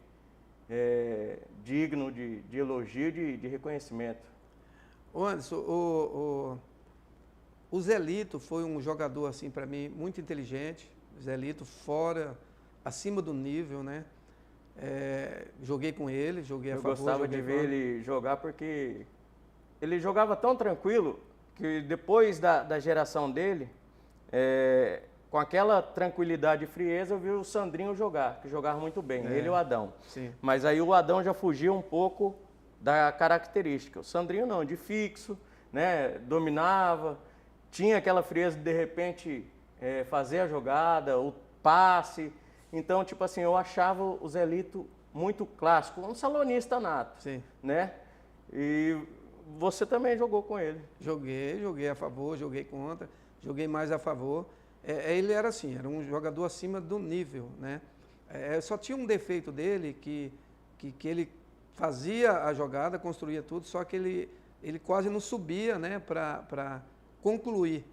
Speaker 1: digno de elogio, de reconhecimento?
Speaker 2: Ô Anderson, o Zelito foi um jogador, assim, para mim, muito inteligente. Zelito acima do nível, né? Joguei com ele, joguei a favor. Eu
Speaker 1: gostava de ver ele jogar porque ele jogava tão tranquilo que depois da geração dele, com aquela tranquilidade e frieza, eu vi o Sandrinho jogar, que jogava muito bem, ele e o Adão.
Speaker 2: Sim.
Speaker 1: Mas aí o Adão já fugia um pouco da característica. O Sandrinho não, de fixo, né, dominava, tinha aquela frieza de repente fazer a jogada, o passe. Então, tipo assim, eu achava o Zelito muito clássico, um salonista nato.
Speaker 2: Sim.
Speaker 1: Né? E você também jogou com ele?
Speaker 2: Joguei a favor, joguei contra, joguei mais a favor. Ele era assim, era um jogador acima do nível, né? Só tinha um defeito dele, que ele fazia a jogada, construía tudo, só que ele quase não subia, né, para concluir.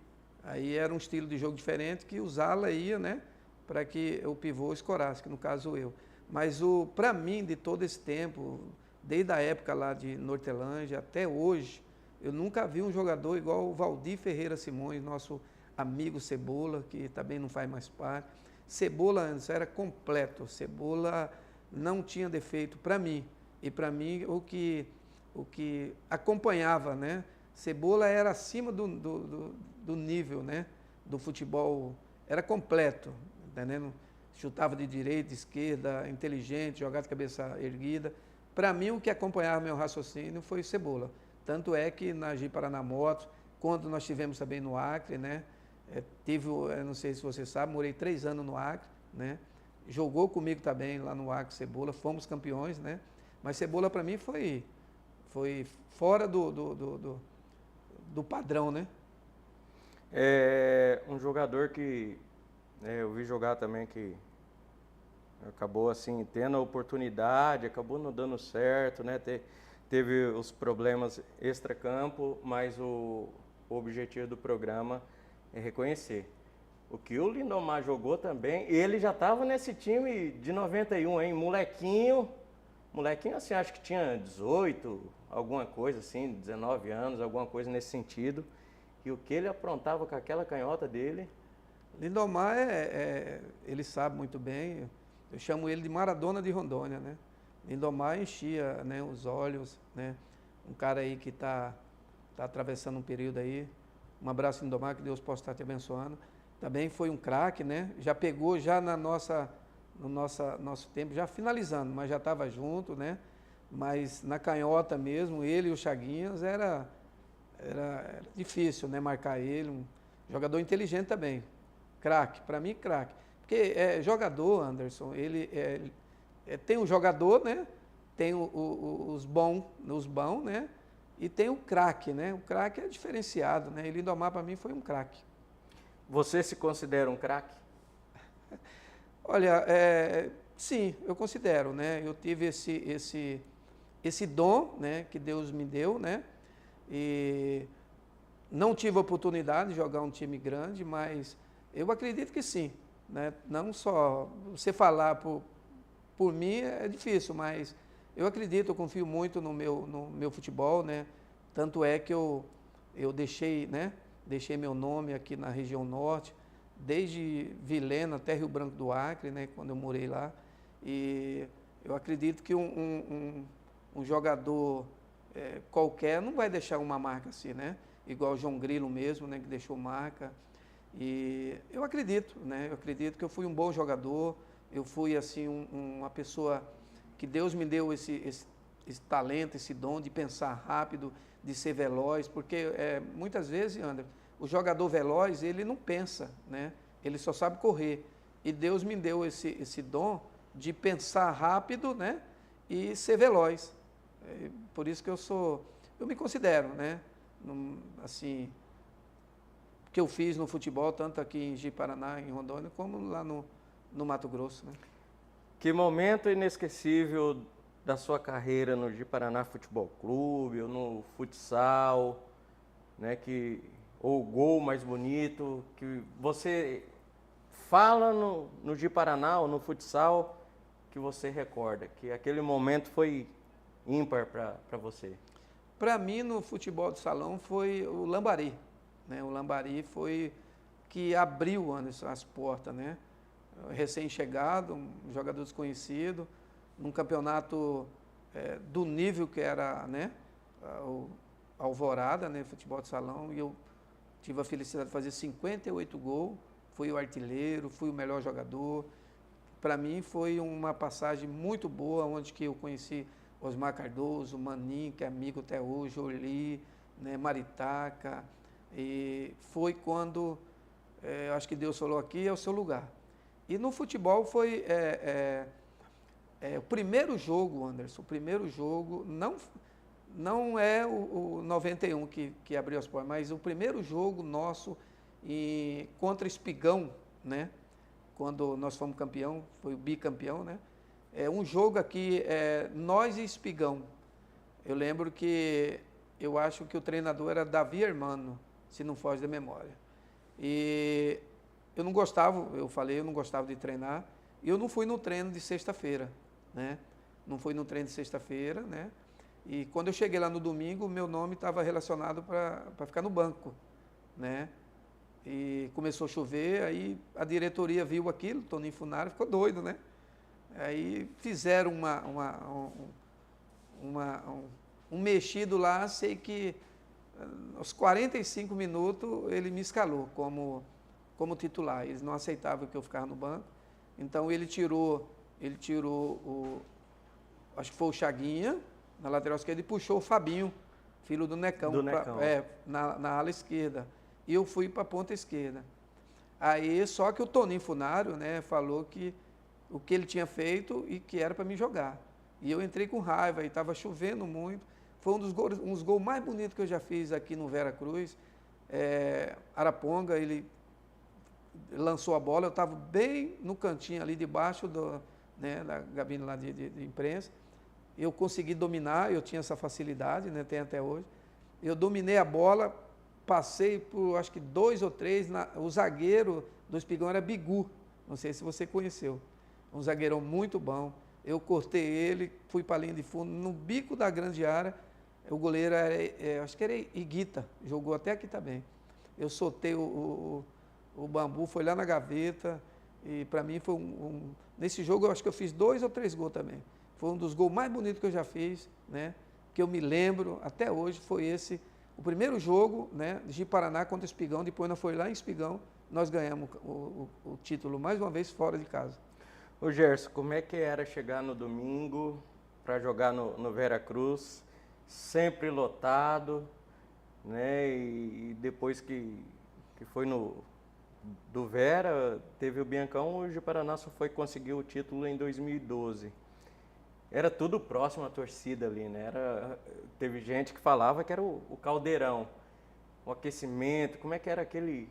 Speaker 2: Aí era um estilo de jogo diferente que o ala ia, né, para que o pivô escorasse, que no caso eu. Mas para mim, de todo esse tempo, desde a época lá de Nortelândia até hoje, eu nunca vi um jogador igual o Valdir Ferreira Simões, nosso amigo Cebola, que também não faz mais parte. Cebola antes era completo, Cebola não tinha defeito para mim. E para mim o que acompanhava, né? Cebola era acima do nível, né, do futebol, era completo, entendendo? Chutava de direita, de esquerda, inteligente, jogava de cabeça erguida. Para mim o que acompanhava meu raciocínio foi Cebola. Tanto é que na Gi Paraná Motos, quando nós tivemos também no Acre, né? Não sei se você sabe, morei 3 anos no Acre, né? Jogou comigo também lá no Acre, Cebola, fomos campeões, né? Mas Cebola para mim foi fora do padrão, né?
Speaker 1: Um jogador que eu vi jogar também, que acabou assim tendo a oportunidade, acabou não dando certo, né? Teve os problemas extracampo, mas o objetivo do programa é reconhecer. O que o Lindomar jogou também, ele já estava nesse time de 91, hein? Molequinho assim, acho que tinha 18, alguma coisa assim, 19 anos, alguma coisa nesse sentido. E o que ele aprontava com aquela canhota dele...
Speaker 2: Lindomar, ele sabe muito bem, eu chamo ele de Maradona de Rondônia, né? Lindomar enchia, né, os olhos, né? Um cara aí que está atravessando um período aí. Um abraço, Lindomar, que Deus possa estar te abençoando. Também foi um craque, né? Já pegou já no nosso tempo, já finalizando, mas já estava junto, né? Mas na canhota mesmo, ele e o Chaguinhas era difícil, né? Marcar ele, um jogador inteligente também. Craque, para mim craque. Porque jogador, Anderson, tem o jogador, né? Tem os bons, né? E tem o craque, né? O craque é diferenciado, né? E Lindomar para mim foi um craque.
Speaker 1: Você se considera um craque?
Speaker 2: Olha, sim, eu considero, né? Eu tive esse dom, né? Que Deus me deu, né? E não tive a oportunidade de jogar um time grande, mas eu acredito que sim, né? Não só você falar por mim é difícil, mas eu acredito, eu confio muito no meu futebol, né? Tanto é que eu deixei, né? Deixei meu nome aqui na região norte, desde Vilhena até Rio Branco do Acre, né? Quando eu morei lá. E eu acredito que um jogador qualquer não vai deixar uma marca assim, né? Igual o João Grilo mesmo, né? Que deixou marca. E eu acredito, né? Eu acredito que eu fui um bom jogador, eu fui assim uma pessoa que Deus me deu esse talento, esse dom de pensar rápido, de ser veloz, porque muitas vezes, André, o jogador veloz, ele não pensa, né? Ele só sabe correr. E Deus me deu esse dom de pensar rápido, né? E ser veloz. Por isso que eu me considero, né? Assim, que eu fiz no futebol, tanto aqui em Ji-Paraná, em Rondônia, como lá no Mato Grosso, né?
Speaker 1: Que momento inesquecível da sua carreira no Ji-Paraná Futebol Clube, ou no futsal, né, ou o gol mais bonito, que você fala no Ji-Paraná ou no futsal, que você recorda, que aquele momento foi ímpar para você?
Speaker 2: Para mim, no futebol de salão, foi o Lambari, né? O Lambari foi que abriu, Anderson, as portas, né? Recém-chegado, um jogador desconhecido, num campeonato do nível que era, né? O Alvorada, né? Futebol de salão, e eu tive a felicidade de fazer 58 gols, fui o artilheiro, fui o melhor jogador. Para mim foi uma passagem muito boa, onde que eu conheci Osmar Cardoso, Maninho, que é amigo até hoje, Orli, né? Maritaca, e foi quando, acho que Deus falou, aqui é o seu lugar. E no futebol foi o primeiro jogo, Anderson, o primeiro jogo, não é o 91 que abriu as portas, mas o primeiro jogo nosso contra Espigão, né? Quando nós fomos campeão, foi o bicampeão, né? Um jogo aqui, nós e Espigão. Eu lembro que, eu acho que o treinador era Davi Hermano, se não foge da memória. E eu não gostava, eu não gostava de treinar, e eu não fui no treino de sexta-feira, né? Não fui no treino de sexta-feira, né? E quando eu cheguei lá no domingo, o meu nome estava relacionado para ficar no banco, né? E começou a chover, aí a diretoria viu aquilo, Toninho Funari ficou doido, né? Aí fizeram um mexido lá, sei que aos 45 minutos ele me escalou como titular. Eles não aceitavam que eu ficasse no banco. Então ele tirou acho que foi o Chaguinha, na lateral esquerda, e puxou o Fabinho, filho do Necão, na ala esquerda. E eu fui para a ponta esquerda. Aí, só que o Toninho Funário, né, falou que o que ele tinha feito e que era para me jogar. E eu entrei com raiva, e estava chovendo muito. Foi um dos gols mais bonitos que eu já fiz aqui no Vera Cruz. Araponga, ele lançou a bola, eu estava bem no cantinho ali debaixo da gabine lá de imprensa. Eu consegui dominar, eu tinha essa facilidade, né, tem até hoje. Eu dominei a bola, passei por acho que 2 ou 3, o zagueiro do Espigão era Bigu, não sei se você conheceu, um zagueirão muito bom. Eu cortei ele, fui para a linha de fundo, no bico da grande área, o goleiro acho que era Iguita, jogou até aqui também. Eu soltei o bambu, foi lá na gaveta, e para mim foi nesse jogo eu acho que eu fiz 2 ou 3 gols também. Foi um dos gols mais bonitos que eu já fiz, né? Que eu me lembro até hoje, foi esse. O primeiro jogo, né, de Paraná contra o Espigão, depois nós fomos lá em Espigão, nós ganhamos o título mais uma vez fora de casa.
Speaker 1: Ô Gerson, como é que era chegar no domingo para jogar no Vera Cruz, sempre lotado, né? E depois que foi do Vera, teve o Biancão, o Ji-Paraná só foi conseguir o título em 2012. era tudo próximo à torcida ali, né? Teve gente que falava que era o caldeirão, o aquecimento, como é que era aquele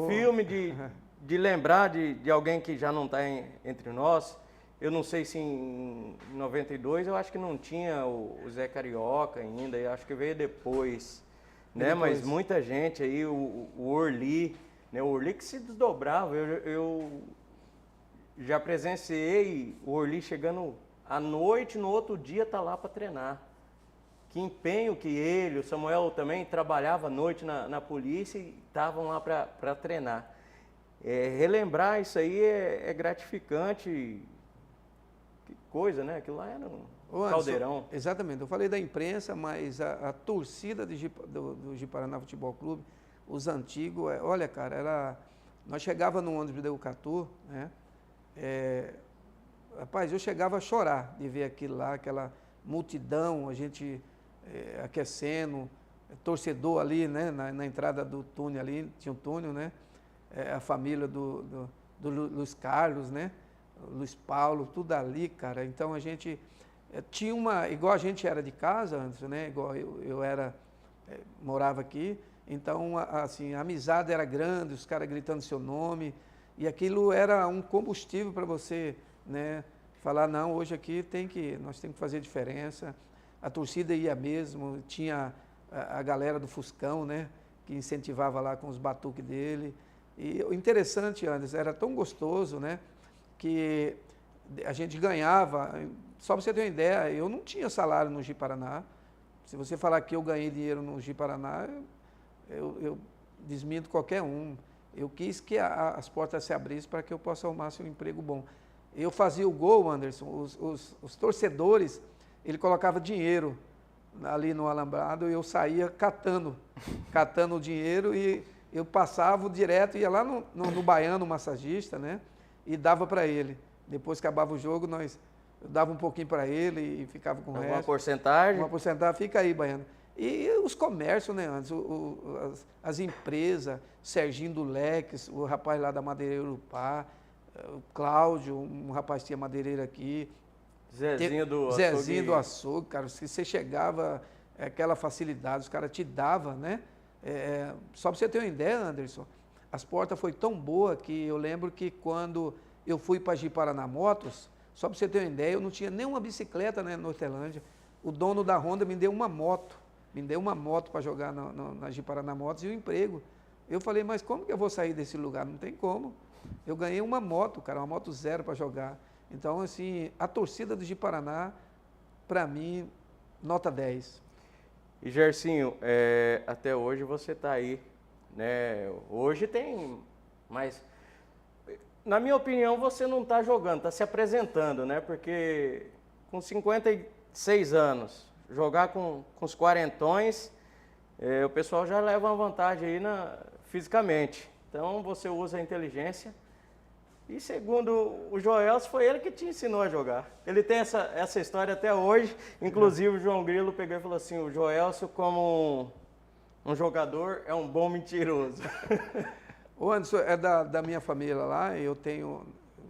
Speaker 1: filme de lembrar de alguém que já não está entre nós. Eu não sei se em 92 eu acho que não tinha o Zé Carioca ainda, eu acho que veio depois, né? Mas muita gente aí, o Orly, né? O Orly que se desdobrava, eu já presenciei o Orly chegando à noite, no outro dia tá lá para treinar. Que empenho que ele, o Samuel também trabalhava à noite na polícia e estavam lá para treinar. Relembrar isso aí é gratificante. Que coisa, né? Aquilo lá era um caldeirão.
Speaker 2: Exatamente. Eu falei da imprensa, mas a torcida do Ji-Paraná Futebol Clube, os antigos, olha, cara, nós chegava no ônibus de Eucatu, né? Rapaz, eu chegava a chorar de ver aquilo lá, aquela multidão, a gente aquecendo, torcedor ali, né? Na entrada do túnel ali, tinha um túnel, né? A família do Luiz Carlos, né? Luiz Paulo, tudo ali, cara. Então a gente tinha igual a gente era de casa antes, né? Igual eu morava aqui. Então, assim, a amizade era grande, os caras gritando seu nome, e aquilo era um combustível para você, né? Falar, não, hoje aqui nós temos que fazer diferença. A torcida ia mesmo, tinha a galera do Fuscão, né? Que incentivava lá com os batuques dele. E o interessante, Anderson, era tão gostoso, né? Que a gente ganhava, só para você ter uma ideia, eu não tinha salário no Ji-Paraná. Se você falar que eu ganhei dinheiro no Ji-Paraná, eu desminto qualquer um. Eu quis que as portas se abrissem para que eu possa arrumar um emprego bom. Eu fazia o gol, Anderson, os torcedores, ele colocava dinheiro ali no alambrado e eu saía catando o dinheiro e eu passava direto, ia lá no Baiano, massagista, né? E dava para ele. Depois que acabava o jogo, eu dava um pouquinho para ele e ficava com o resto.
Speaker 1: Uma porcentagem?
Speaker 2: Uma porcentagem, fica aí, Baiano. E os comércios, né, antes, as empresas, Serginho do Leques, o rapaz lá da Madeireira Urupá, o Cláudio, um rapaz que tinha madeireira aqui.
Speaker 1: Zezinho do Açougue.
Speaker 2: Zezinho do Açougue, cara, se você chegava, aquela facilidade, os caras te davam, né? Só para você ter uma ideia, Anderson, as portas foi tão boa que eu lembro que quando eu fui para Ji-Paraná Motos, só para você ter uma ideia, eu não tinha nenhuma bicicleta, né, na Hortelândia. O dono da Honda me deu uma moto para jogar na Ji-Paraná Motos e um emprego. Eu falei, mas como que eu vou sair desse lugar? Não tem como. Eu ganhei uma moto, cara, uma moto zero para jogar. Então, assim, a torcida do Ji-Paraná, para mim, nota 10.
Speaker 1: E Gersinho, até hoje você está aí, né? Hoje tem, mas na minha opinião você não está jogando, está se apresentando, né? Porque com 56 anos, jogar com os quarentões, o pessoal já leva uma vantagem aí fisicamente. Então você usa a inteligência. E segundo o Joelso, foi ele que te ensinou a jogar. Ele tem essa história até hoje. Inclusive o João Grilo pegou e falou assim, o Joelso como um jogador é um bom mentiroso.
Speaker 2: O Anderson é da minha família lá, eu tenho,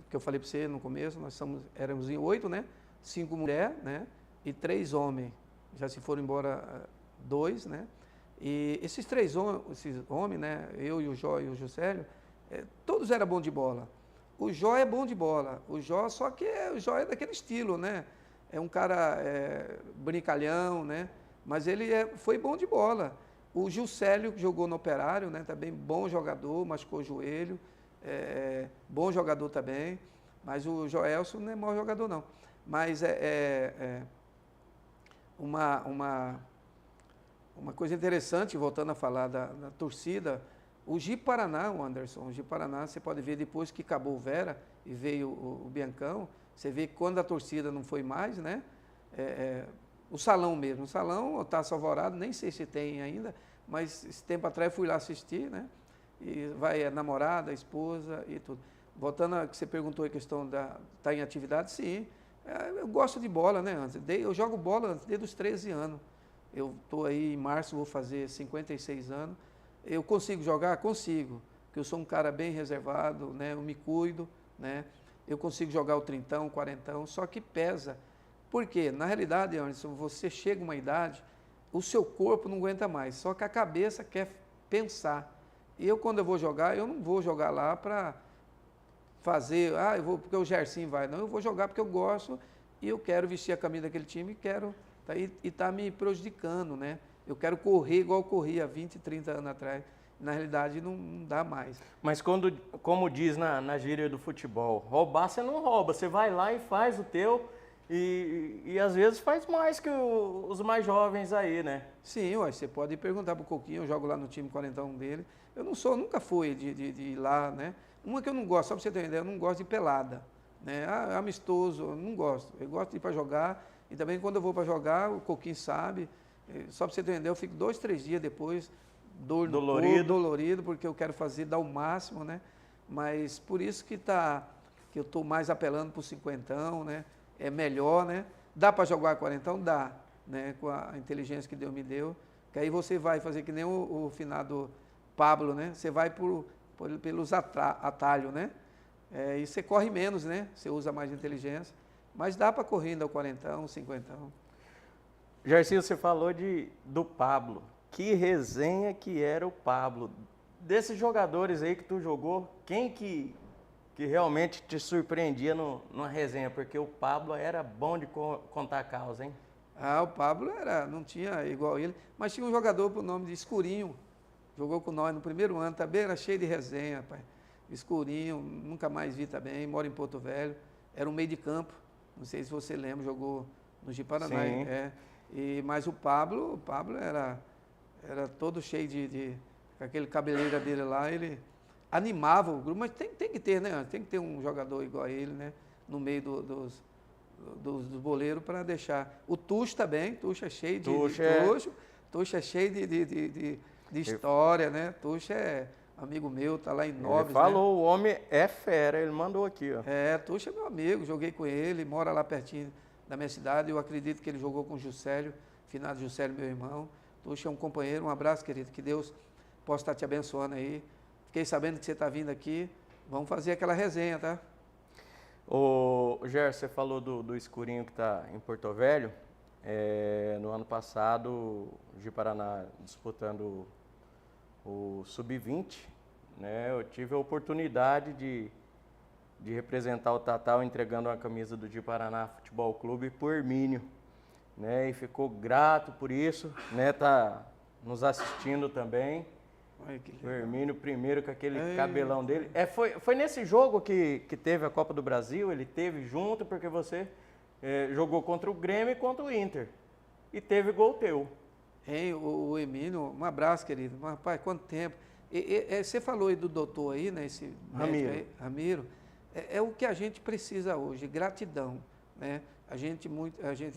Speaker 2: que eu falei para você no começo, éramos em 8, né? 5 mulheres, né? E 3 homens. Já se foram embora 2, né? E esses 3 homens, né? Eu e o Jó e o Juscelio, todos eram bons de bola. O Jó é bom de bola. O Jó, só que o Jó é daquele estilo, né? É um cara brincalhão, né? Mas ele foi bom de bola. O Juscelio, que jogou no Operário, né? Também bom jogador, machucou o joelho. Bom jogador também. Mas o Joelso não é mau jogador, não. Mas uma coisa interessante, voltando a falar da torcida, o Ji-Paraná, o Anderson, o Ji-Paraná, você pode ver depois que acabou o Vera e veio o Biancão, você vê que quando a torcida não foi mais, né? O salão mesmo, o salão, o Taça Alvorada, nem sei se tem ainda, mas esse tempo atrás eu fui lá assistir, né? E vai a namorada, a esposa e tudo. Voltando a que você perguntou a questão tá em atividade, sim. Eu gosto de bola, né, Anderson? Eu jogo bola desde os 13 anos. Eu estou aí em março, vou fazer 56 anos. Eu consigo jogar? Consigo, porque eu sou um cara bem reservado, né? Eu me cuido, né? eu consigo jogar o trintão, o quarentão, só que pesa. Por quê? Na realidade, Anderson, você chega a uma idade, o seu corpo não aguenta mais, só que a cabeça quer pensar. E eu, quando eu vou jogar, eu não vou jogar lá para fazer, eu vou porque o Gersinho vai. Não, eu vou jogar porque eu gosto e eu quero vestir a camisa daquele time e quero, tá me prejudicando, né? Eu quero correr igual eu corria há 20, 30 anos atrás. Na realidade, não dá mais.
Speaker 1: Mas como diz na gíria do futebol, roubar você não rouba, você vai lá e faz o teu e às vezes faz mais que os mais jovens aí, né?
Speaker 2: Sim, ué, você pode perguntar pro Coquinho, eu jogo lá no time 41 dele. Eu nunca fui de ir lá, né? Uma que eu não gosto, só para você ter uma ideia, eu não gosto de pelada, né? Amistoso, eu não gosto. Eu gosto de ir para jogar e também quando eu vou para jogar, o Coquinho sabe. Só para você ter uma ideia, eu fico 2, 3 dias depois dolorido, porque eu quero dar o máximo, né? Mas por isso que eu estou mais apelando para o cinquentão, né? É melhor, né? Dá para jogar quarentão? Dá, né? Com a inteligência que Deus me deu. Que aí você vai fazer que nem o finado Pablo, né? Você vai pelos atalhos, né? E você corre menos, né? Você usa mais inteligência. Mas dá para correr ainda o quarentão, o cinquentão.
Speaker 1: Gersinho, você falou do Pablo. Que resenha que era o Pablo. Desses jogadores aí que tu jogou, quem que realmente te surpreendia numa resenha? Porque o Pablo era bom de contar causa, hein?
Speaker 2: O Pablo não tinha igual ele, mas tinha um jogador por nome de Escurinho. Jogou com nós no primeiro ano, também era cheio de resenha, rapaz. Escurinho, nunca mais vi também, mora em Porto Velho. Era um meio de campo, não sei se você lembra, jogou no Ji-Paraná. Mas o Pablo era todo cheio com aquele cabeleira dele lá, ele animava o grupo, mas tem que ter, né? Tem que ter um jogador igual a ele, né? No meio dos boleiros para deixar. O Tuxo também, Tuxo é cheio Tuxo é cheio de história, né? Tuxo é amigo meu, tá lá em Novos.
Speaker 1: Ele falou, né? O homem é fera, ele mandou aqui, ó.
Speaker 2: Tuxo é meu amigo, joguei com ele, mora lá pertinho da minha cidade, eu acredito que ele jogou com o Juscelio, finado Juscelio, meu irmão. Tuxo é um companheiro, um abraço, querido, que Deus possa estar te abençoando aí. Fiquei sabendo que você está vindo aqui, vamos fazer aquela resenha, tá?
Speaker 1: Ô, Gerson, você falou do Escurinho que está em Porto Velho. No ano passado, o Ji-Paraná disputando o Sub-20, né? Eu tive a oportunidade de representar o Tatal entregando uma camisa do Ji-Paraná Futebol Clube por Hermínio, né? E ficou grato por isso, né? Tá nos assistindo também.
Speaker 2: Ai, que legal.
Speaker 1: O Hermínio primeiro com aquele cabelão dele. Foi nesse jogo que teve a Copa do Brasil, ele teve junto, porque você jogou contra o Grêmio e contra o Inter. E teve gol teu.
Speaker 2: O Hermínio, um abraço, querido. Mas, rapaz, quanto tempo. Você falou aí do doutor aí, né? Esse
Speaker 1: Ramiro.
Speaker 2: Aí, Ramiro. É o que a gente precisa hoje, gratidão, né?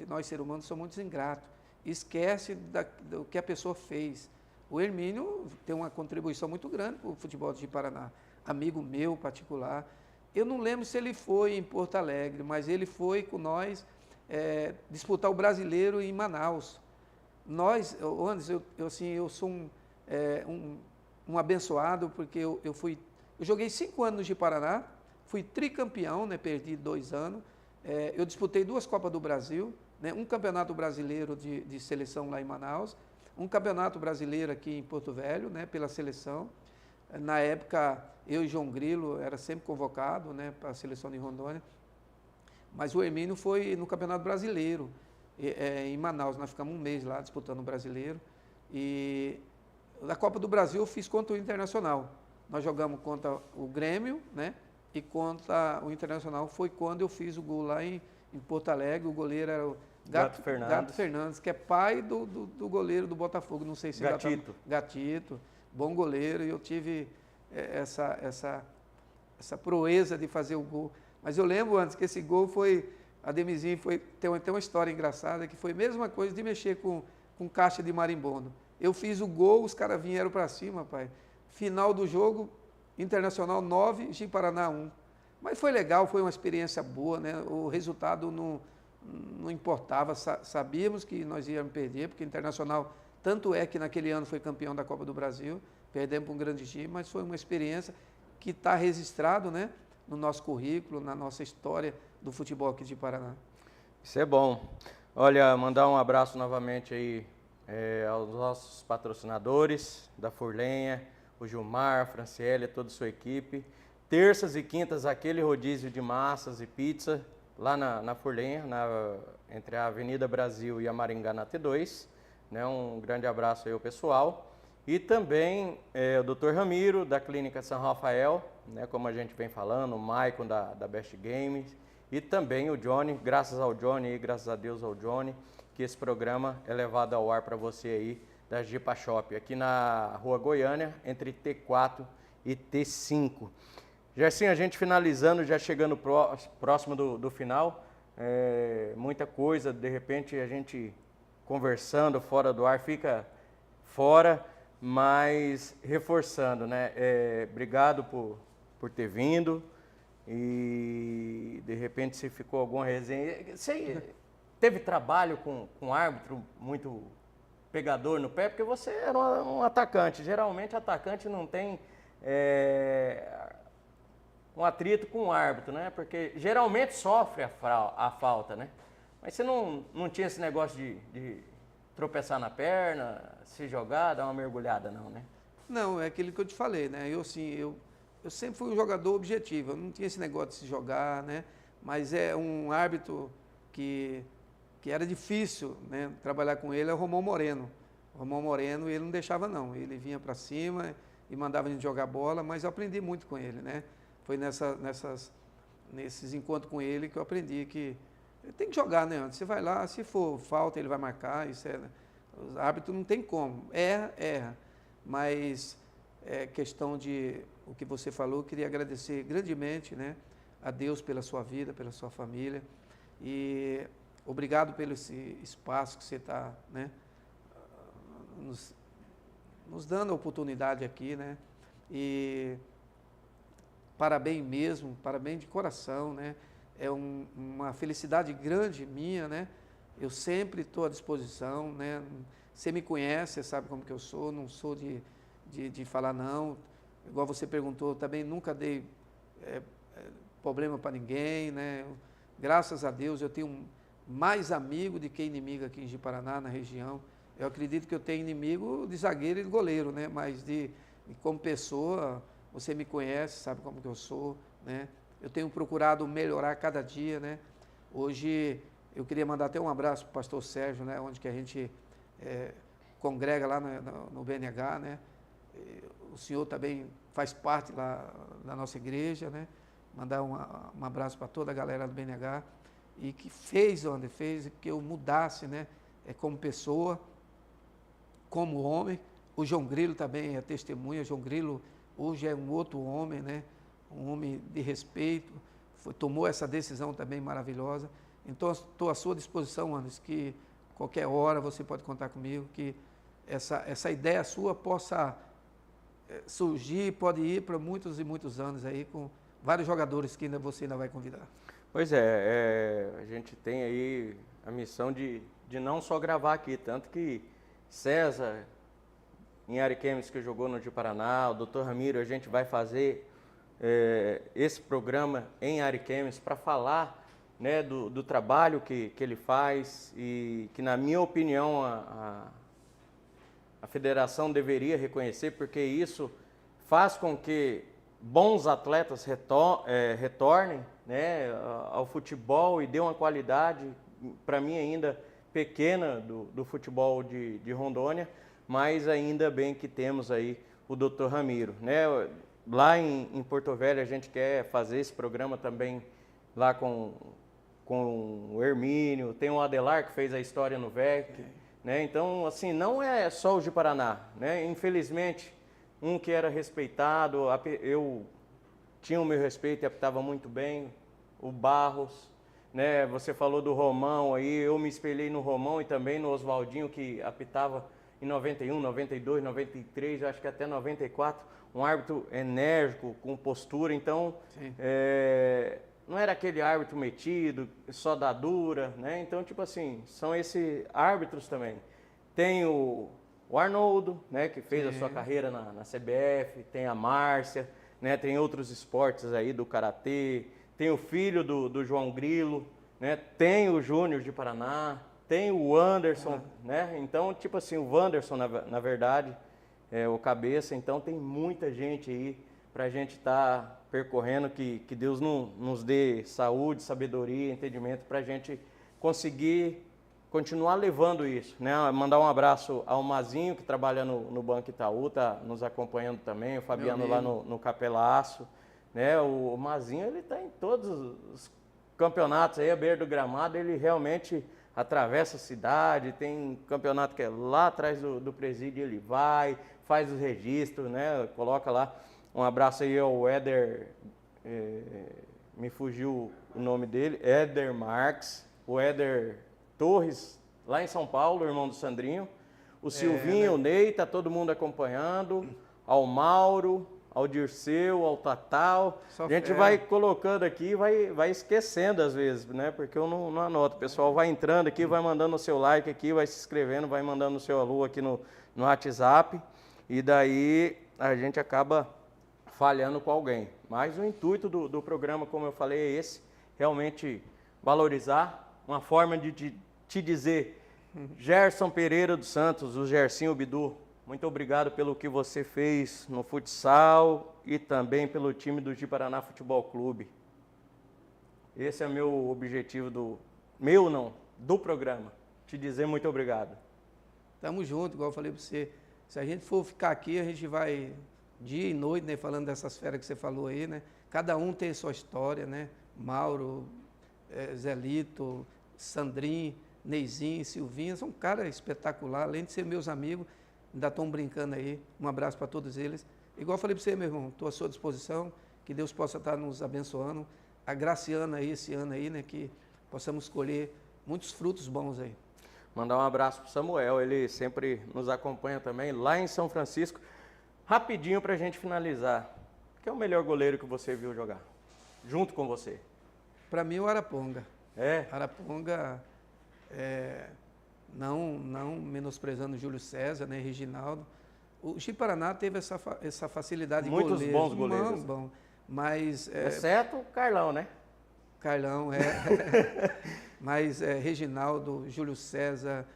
Speaker 2: Nós seres humanos somos muito ingratos. Esquece do que a pessoa fez. O Hermínio tem uma contribuição muito grande para o futebol de Paraná. Amigo meu particular. Eu não lembro se ele foi em Porto Alegre, mas ele foi com nós disputar o Brasileiro em Manaus. Anderson, eu sou um abençoado, porque eu joguei 5 anos no Ji-Paraná, fui tricampeão, né, perdi 2 anos. Eu disputei 2 Copas do Brasil, né, um campeonato brasileiro de seleção lá em Manaus, um campeonato brasileiro aqui em Porto Velho, né, pela seleção. Na época, eu e João Grilo era sempre convocado, né, para a seleção de Rondônia. Mas o Hermínio foi no Campeonato Brasileiro, em Manaus. Nós ficamos 1 mês lá disputando o Brasileiro. E da Copa do Brasil eu fiz contra o Internacional. Nós jogamos contra o Grêmio, né, e contra o Internacional foi quando eu fiz o gol lá em Porto Alegre. O goleiro era o Gato Fernandes, que é pai do goleiro do Botafogo, não sei se Gatito, bom goleiro, e eu tive essa proeza de fazer o gol. Mas eu lembro antes que esse gol foi, a Demizinho tem uma história engraçada, que foi a mesma coisa de mexer com caixa de marimbondo. Eu fiz o gol, os caras vieram para cima, pai. Final do jogo, Internacional 9, Ji-Paraná 1. Mas foi legal, foi uma experiência boa, né? O resultado não importava, sabíamos que nós íamos perder, porque o Internacional, tanto é que naquele ano foi campeão da Copa do Brasil, perdemos para um grande time, mas foi uma experiência que está registrado, né? no nosso currículo, na nossa história do futebol aqui de Paraná.
Speaker 1: Isso é bom. Olha, mandar um abraço novamente aí aos nossos patrocinadores da Furlenha, o Gilmar, a Franciele, toda a sua equipe. Terças e quintas, aquele rodízio de massas e pizza lá na Furlenha, entre a Avenida Brasil e a Maringá na T2. Né? Um grande abraço aí ao pessoal. E também o Dr. Ramiro, da Clínica São Rafael, né? Como a gente vem falando, o Maicon da Best Games. E também o Johnny, graças ao Johnny e graças a Deus ao Johnny, que esse programa é levado ao ar para você aí da Jipa Shop, aqui na Rua Goiânia, entre T4 e T5. Gersinho, a gente finalizando, já chegando próximo do final, muita coisa, de repente a gente conversando fora do ar fica fora, mas reforçando, né? Obrigado por ter vindo. E de repente se ficou alguma resenha. Você teve trabalho com árbitro muito pegador no pé, porque você era um atacante. Geralmente atacante não tem um atrito com o árbitro, né? Porque geralmente sofre a falta, né? Mas você não tinha esse negócio de tropeçar na perna, se jogar, dar uma mergulhada, não, né?
Speaker 2: Não, é aquilo que eu te falei, né? Eu sempre fui um jogador objetivo, eu não tinha esse negócio de se jogar, né? Mas é um árbitro que era difícil, né? Trabalhar com ele é o Romão Moreno. O Romão Moreno, ele não deixava não, ele vinha para cima e mandava a gente jogar bola, mas eu aprendi muito com ele, né? Foi nesses encontros com ele que eu aprendi que tem que jogar, né? Você vai lá, se for falta, ele vai marcar, isso é... Os árbitros não tem como, erra, mas é questão de... O que você falou, eu queria agradecer grandemente, né, a Deus pela sua vida, pela sua família, e obrigado pelo esse espaço que você está, né, nos dando a oportunidade aqui, né, e parabéns mesmo, parabéns de coração, né, é uma felicidade grande minha, né, eu sempre estou à disposição, né, você me conhece, você sabe como que eu sou, não sou de falar não. Igual você perguntou, também nunca dei problema para ninguém, né? Graças a Deus eu tenho mais amigo do que inimigo aqui em Ji-Paraná, na região. Eu acredito que eu tenho inimigo de zagueiro e de goleiro, né? Mas como pessoa, você me conhece, sabe como que eu sou, né? Eu tenho procurado melhorar cada dia, né? Hoje eu queria mandar até um abraço para o pastor Sérgio, né? Onde que a gente congrega lá no BNH, né? O senhor também faz parte lá da nossa igreja, né? Mandar um abraço para toda a galera do BNH e que fez que eu mudasse, né? Como pessoa, como homem. O João Grilo também é testemunha. João Grilo hoje é um outro homem, né? Um homem de respeito. Tomou essa decisão também maravilhosa. Então, estou à sua disposição, Anderson, que qualquer hora você pode contar comigo, que essa ideia sua possa surgir, pode ir para muitos e muitos anos aí, com vários jogadores que você ainda vai convidar.
Speaker 1: Pois é, a gente tem aí a missão de não só gravar aqui, tanto que César, em Ariquemes, que jogou no Ji-Paraná, o Dr. Ramiro, a gente vai fazer esse programa em Ariquemes para falar, né, do trabalho que ele faz e que, na minha opinião, a federação deveria reconhecer, porque isso faz com que bons atletas retornem, né, ao futebol e dê uma qualidade, para mim ainda pequena, do futebol de Rondônia, mas ainda bem que temos aí o Dr. Ramiro, né? Lá em Porto Velho a gente quer fazer esse programa também lá com o Hermínio, tem o Adelar que fez a história no VEC, né? Então, assim, não é só o Ji-Paraná, né? Infelizmente, um que era respeitado, eu tinha o meu respeito e apitava muito bem, o Barros, né? Você falou do Romão aí, eu me espelhei no Romão e também no Oswaldinho, que apitava em 91, 92, 93, acho que até 94, um árbitro enérgico, com postura, então não era aquele árbitro metido, só da dura, né? Então, tipo assim, são esses árbitros também. Tem o Arnoldo, né, que fez a sua carreira na CBF, tem a Márcia, né? Tem outros esportes aí do karatê, tem o filho do João Grilo, né? Tem o Júnior de Paraná, tem o Anderson, né? Então, tipo assim, o Wanderson, na verdade, é o cabeça. Então, tem muita gente aí para a gente estar percorrendo, que Deus nos dê saúde, sabedoria, entendimento para a gente conseguir continuar levando isso, né? Mandar um abraço ao Mazinho, que trabalha no Banco Itaú, tá nos acompanhando também, o Fabiano lá no Capelaço, né? O Mazinho, ele está em todos os campeonatos aí, à beira do gramado, ele realmente atravessa a cidade, tem campeonato que é lá atrás do presídio, ele vai, faz os registros, né? Coloca lá. Um abraço aí ao Éder, me fugiu o nome dele, Éder Marques, o Éder Torres, lá em São Paulo, irmão do Sandrinho, o Silvinho, o Ney, tá todo mundo acompanhando, ao Mauro, ao Dirceu, ao Tatal. A gente vai colocando aqui, vai esquecendo às vezes, né? Porque eu não anoto. O pessoal vai entrando aqui, vai mandando o seu like aqui, vai se inscrevendo, vai mandando o seu alô aqui no WhatsApp, e daí a gente acaba falhando com alguém. Mas o intuito do programa, como eu falei, é esse, realmente valorizar, uma forma de te dizer, Gerson Pereira dos Santos, o Gersinho Bidu, muito obrigado pelo que você fez no futsal e também pelo time do Ji-Paraná Futebol Clube. Esse é o meu objetivo do programa, te dizer muito obrigado.
Speaker 2: Tamo junto, igual eu falei para você, se a gente for ficar aqui, a gente vai dia e noite, né, falando dessas feras que você falou aí, né? Cada um tem sua história, né? Mauro, Zelito, Sandrinho, Neizinho, Silvinho, são um cara espetacular, além de ser meus amigos, ainda estão brincando aí. Um abraço para todos eles. Igual eu falei para você, meu irmão, estou à sua disposição, que Deus possa estar nos abençoando, agraciando aí esse ano aí, né, que possamos colher muitos frutos bons aí.
Speaker 1: Mandar um abraço para o Samuel, ele sempre nos acompanha também, lá em São Francisco. Rapidinho para a gente finalizar, quem é o melhor goleiro que você viu jogar, junto com você?
Speaker 2: Para mim, o Araponga.
Speaker 1: É?
Speaker 2: Araponga, não menosprezando o Júlio César, né, Reginaldo. O Ji-Paraná teve essa facilidade de
Speaker 1: muitos bons goleiros.
Speaker 2: Não, bom, mas...
Speaker 1: exceto o Carlão, né?
Speaker 2: Carlão, mas Reginaldo, Júlio César,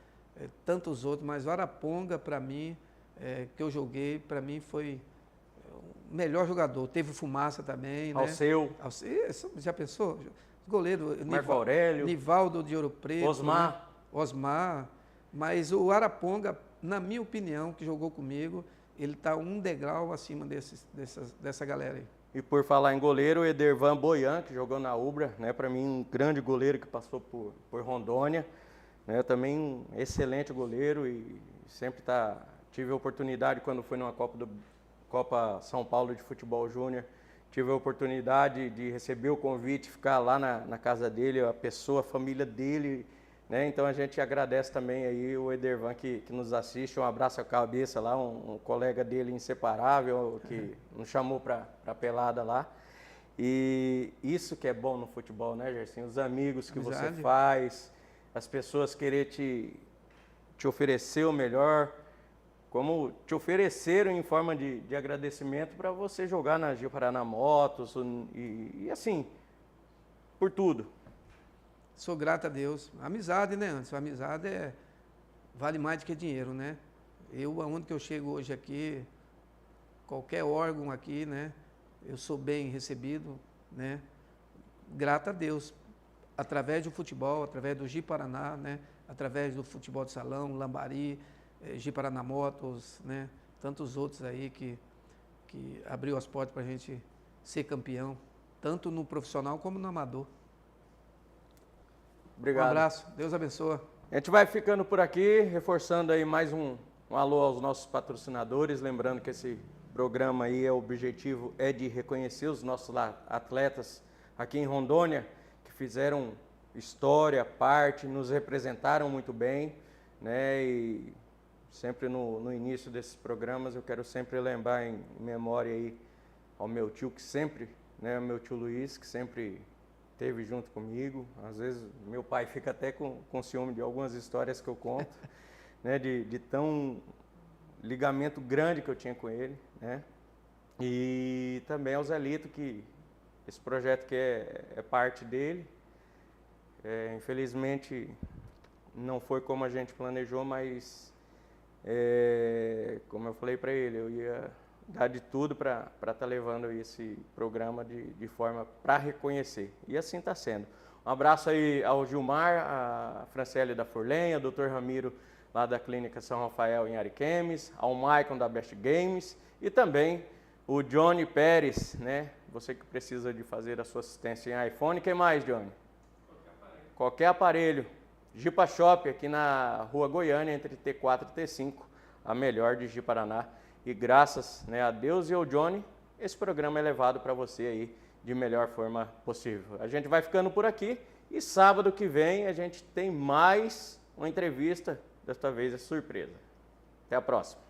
Speaker 2: tantos outros, mas o Araponga, para mim, que eu joguei, para mim foi o melhor jogador. Teve Fumaça também,
Speaker 1: Alceu.
Speaker 2: Né? Já pensou? Goleiro,
Speaker 1: Marco Aurélio.
Speaker 2: Nivaldo de Ouro Preto.
Speaker 1: Osmar.
Speaker 2: Né? Osmar. Mas o Araponga, na minha opinião, que jogou comigo, ele está um degrau acima dessa galera aí.
Speaker 1: E por falar em goleiro, o Edervan Boyan, que jogou na Ubra, né? Para mim, um grande goleiro que passou por Rondônia. Né? Também um excelente goleiro e sempre tive a oportunidade, quando fui numa Copa São Paulo de Futebol Júnior, tive a oportunidade de receber o convite, ficar lá na casa dele, a família dele, né? Então a gente agradece também aí o Edervan que nos assiste, um abraço à cabeça lá, um colega dele inseparável, que nos chamou para a pelada lá. E isso que é bom no futebol, né, Gersinho? Os amigos que você faz, as pessoas querer te oferecer o melhor, como te ofereceram em forma de agradecimento para você jogar na Ji-Paraná Motos e assim, por tudo.
Speaker 2: Sou grato a Deus. Amizade, né, Anderson? Amizade vale mais do que dinheiro, né? Aonde que eu chego hoje aqui, qualquer órgão aqui, né? Eu sou bem recebido, né? Grato a Deus. Através do futebol, através do Ji-Paraná, né? Através do futebol de salão, Lambari, Ji-Paraná Motos, né? Tantos outros aí que abriu as portas para a gente ser campeão, tanto no profissional como no amador.
Speaker 1: Obrigado.
Speaker 2: Um abraço, Deus abençoe.
Speaker 1: A gente vai ficando por aqui, reforçando aí mais um alô aos nossos patrocinadores, lembrando que esse programa aí, o objetivo é de reconhecer os nossos atletas aqui em Rondônia, que fizeram história, parte, nos representaram muito bem, né? E sempre no início desses programas eu quero sempre lembrar em memória aí ao meu tio que sempre, né, meu tio Luiz, que sempre esteve junto comigo. Às vezes meu pai fica até com ciúme de algumas histórias que eu conto, né, de tão ligamento grande que eu tinha com ele, né? E também ao Zelito, que esse projeto que é parte dele. Infelizmente não foi como a gente planejou, mas como eu falei para ele, eu ia dar de tudo para estar levando esse programa de forma para reconhecer. E assim está sendo. Um abraço aí ao Gilmar, a Franciele da Furlenha, ao Dr. Ramiro lá da Clínica São Rafael em Ariquemes, ao Maicon da Best Games e também o Johnny Pérez, né? Você que precisa de fazer a sua assistência em iPhone. Quem mais, Johnny? Qualquer aparelho. Jipa Shop, aqui na Rua Goiânia, entre T4 e T5, a melhor de Ji-Paraná. E graças, né, a Deus e ao Johnny, esse programa é levado para você aí de melhor forma possível. A gente vai ficando por aqui e sábado que vem a gente tem mais uma entrevista, desta vez é surpresa. Até a próxima.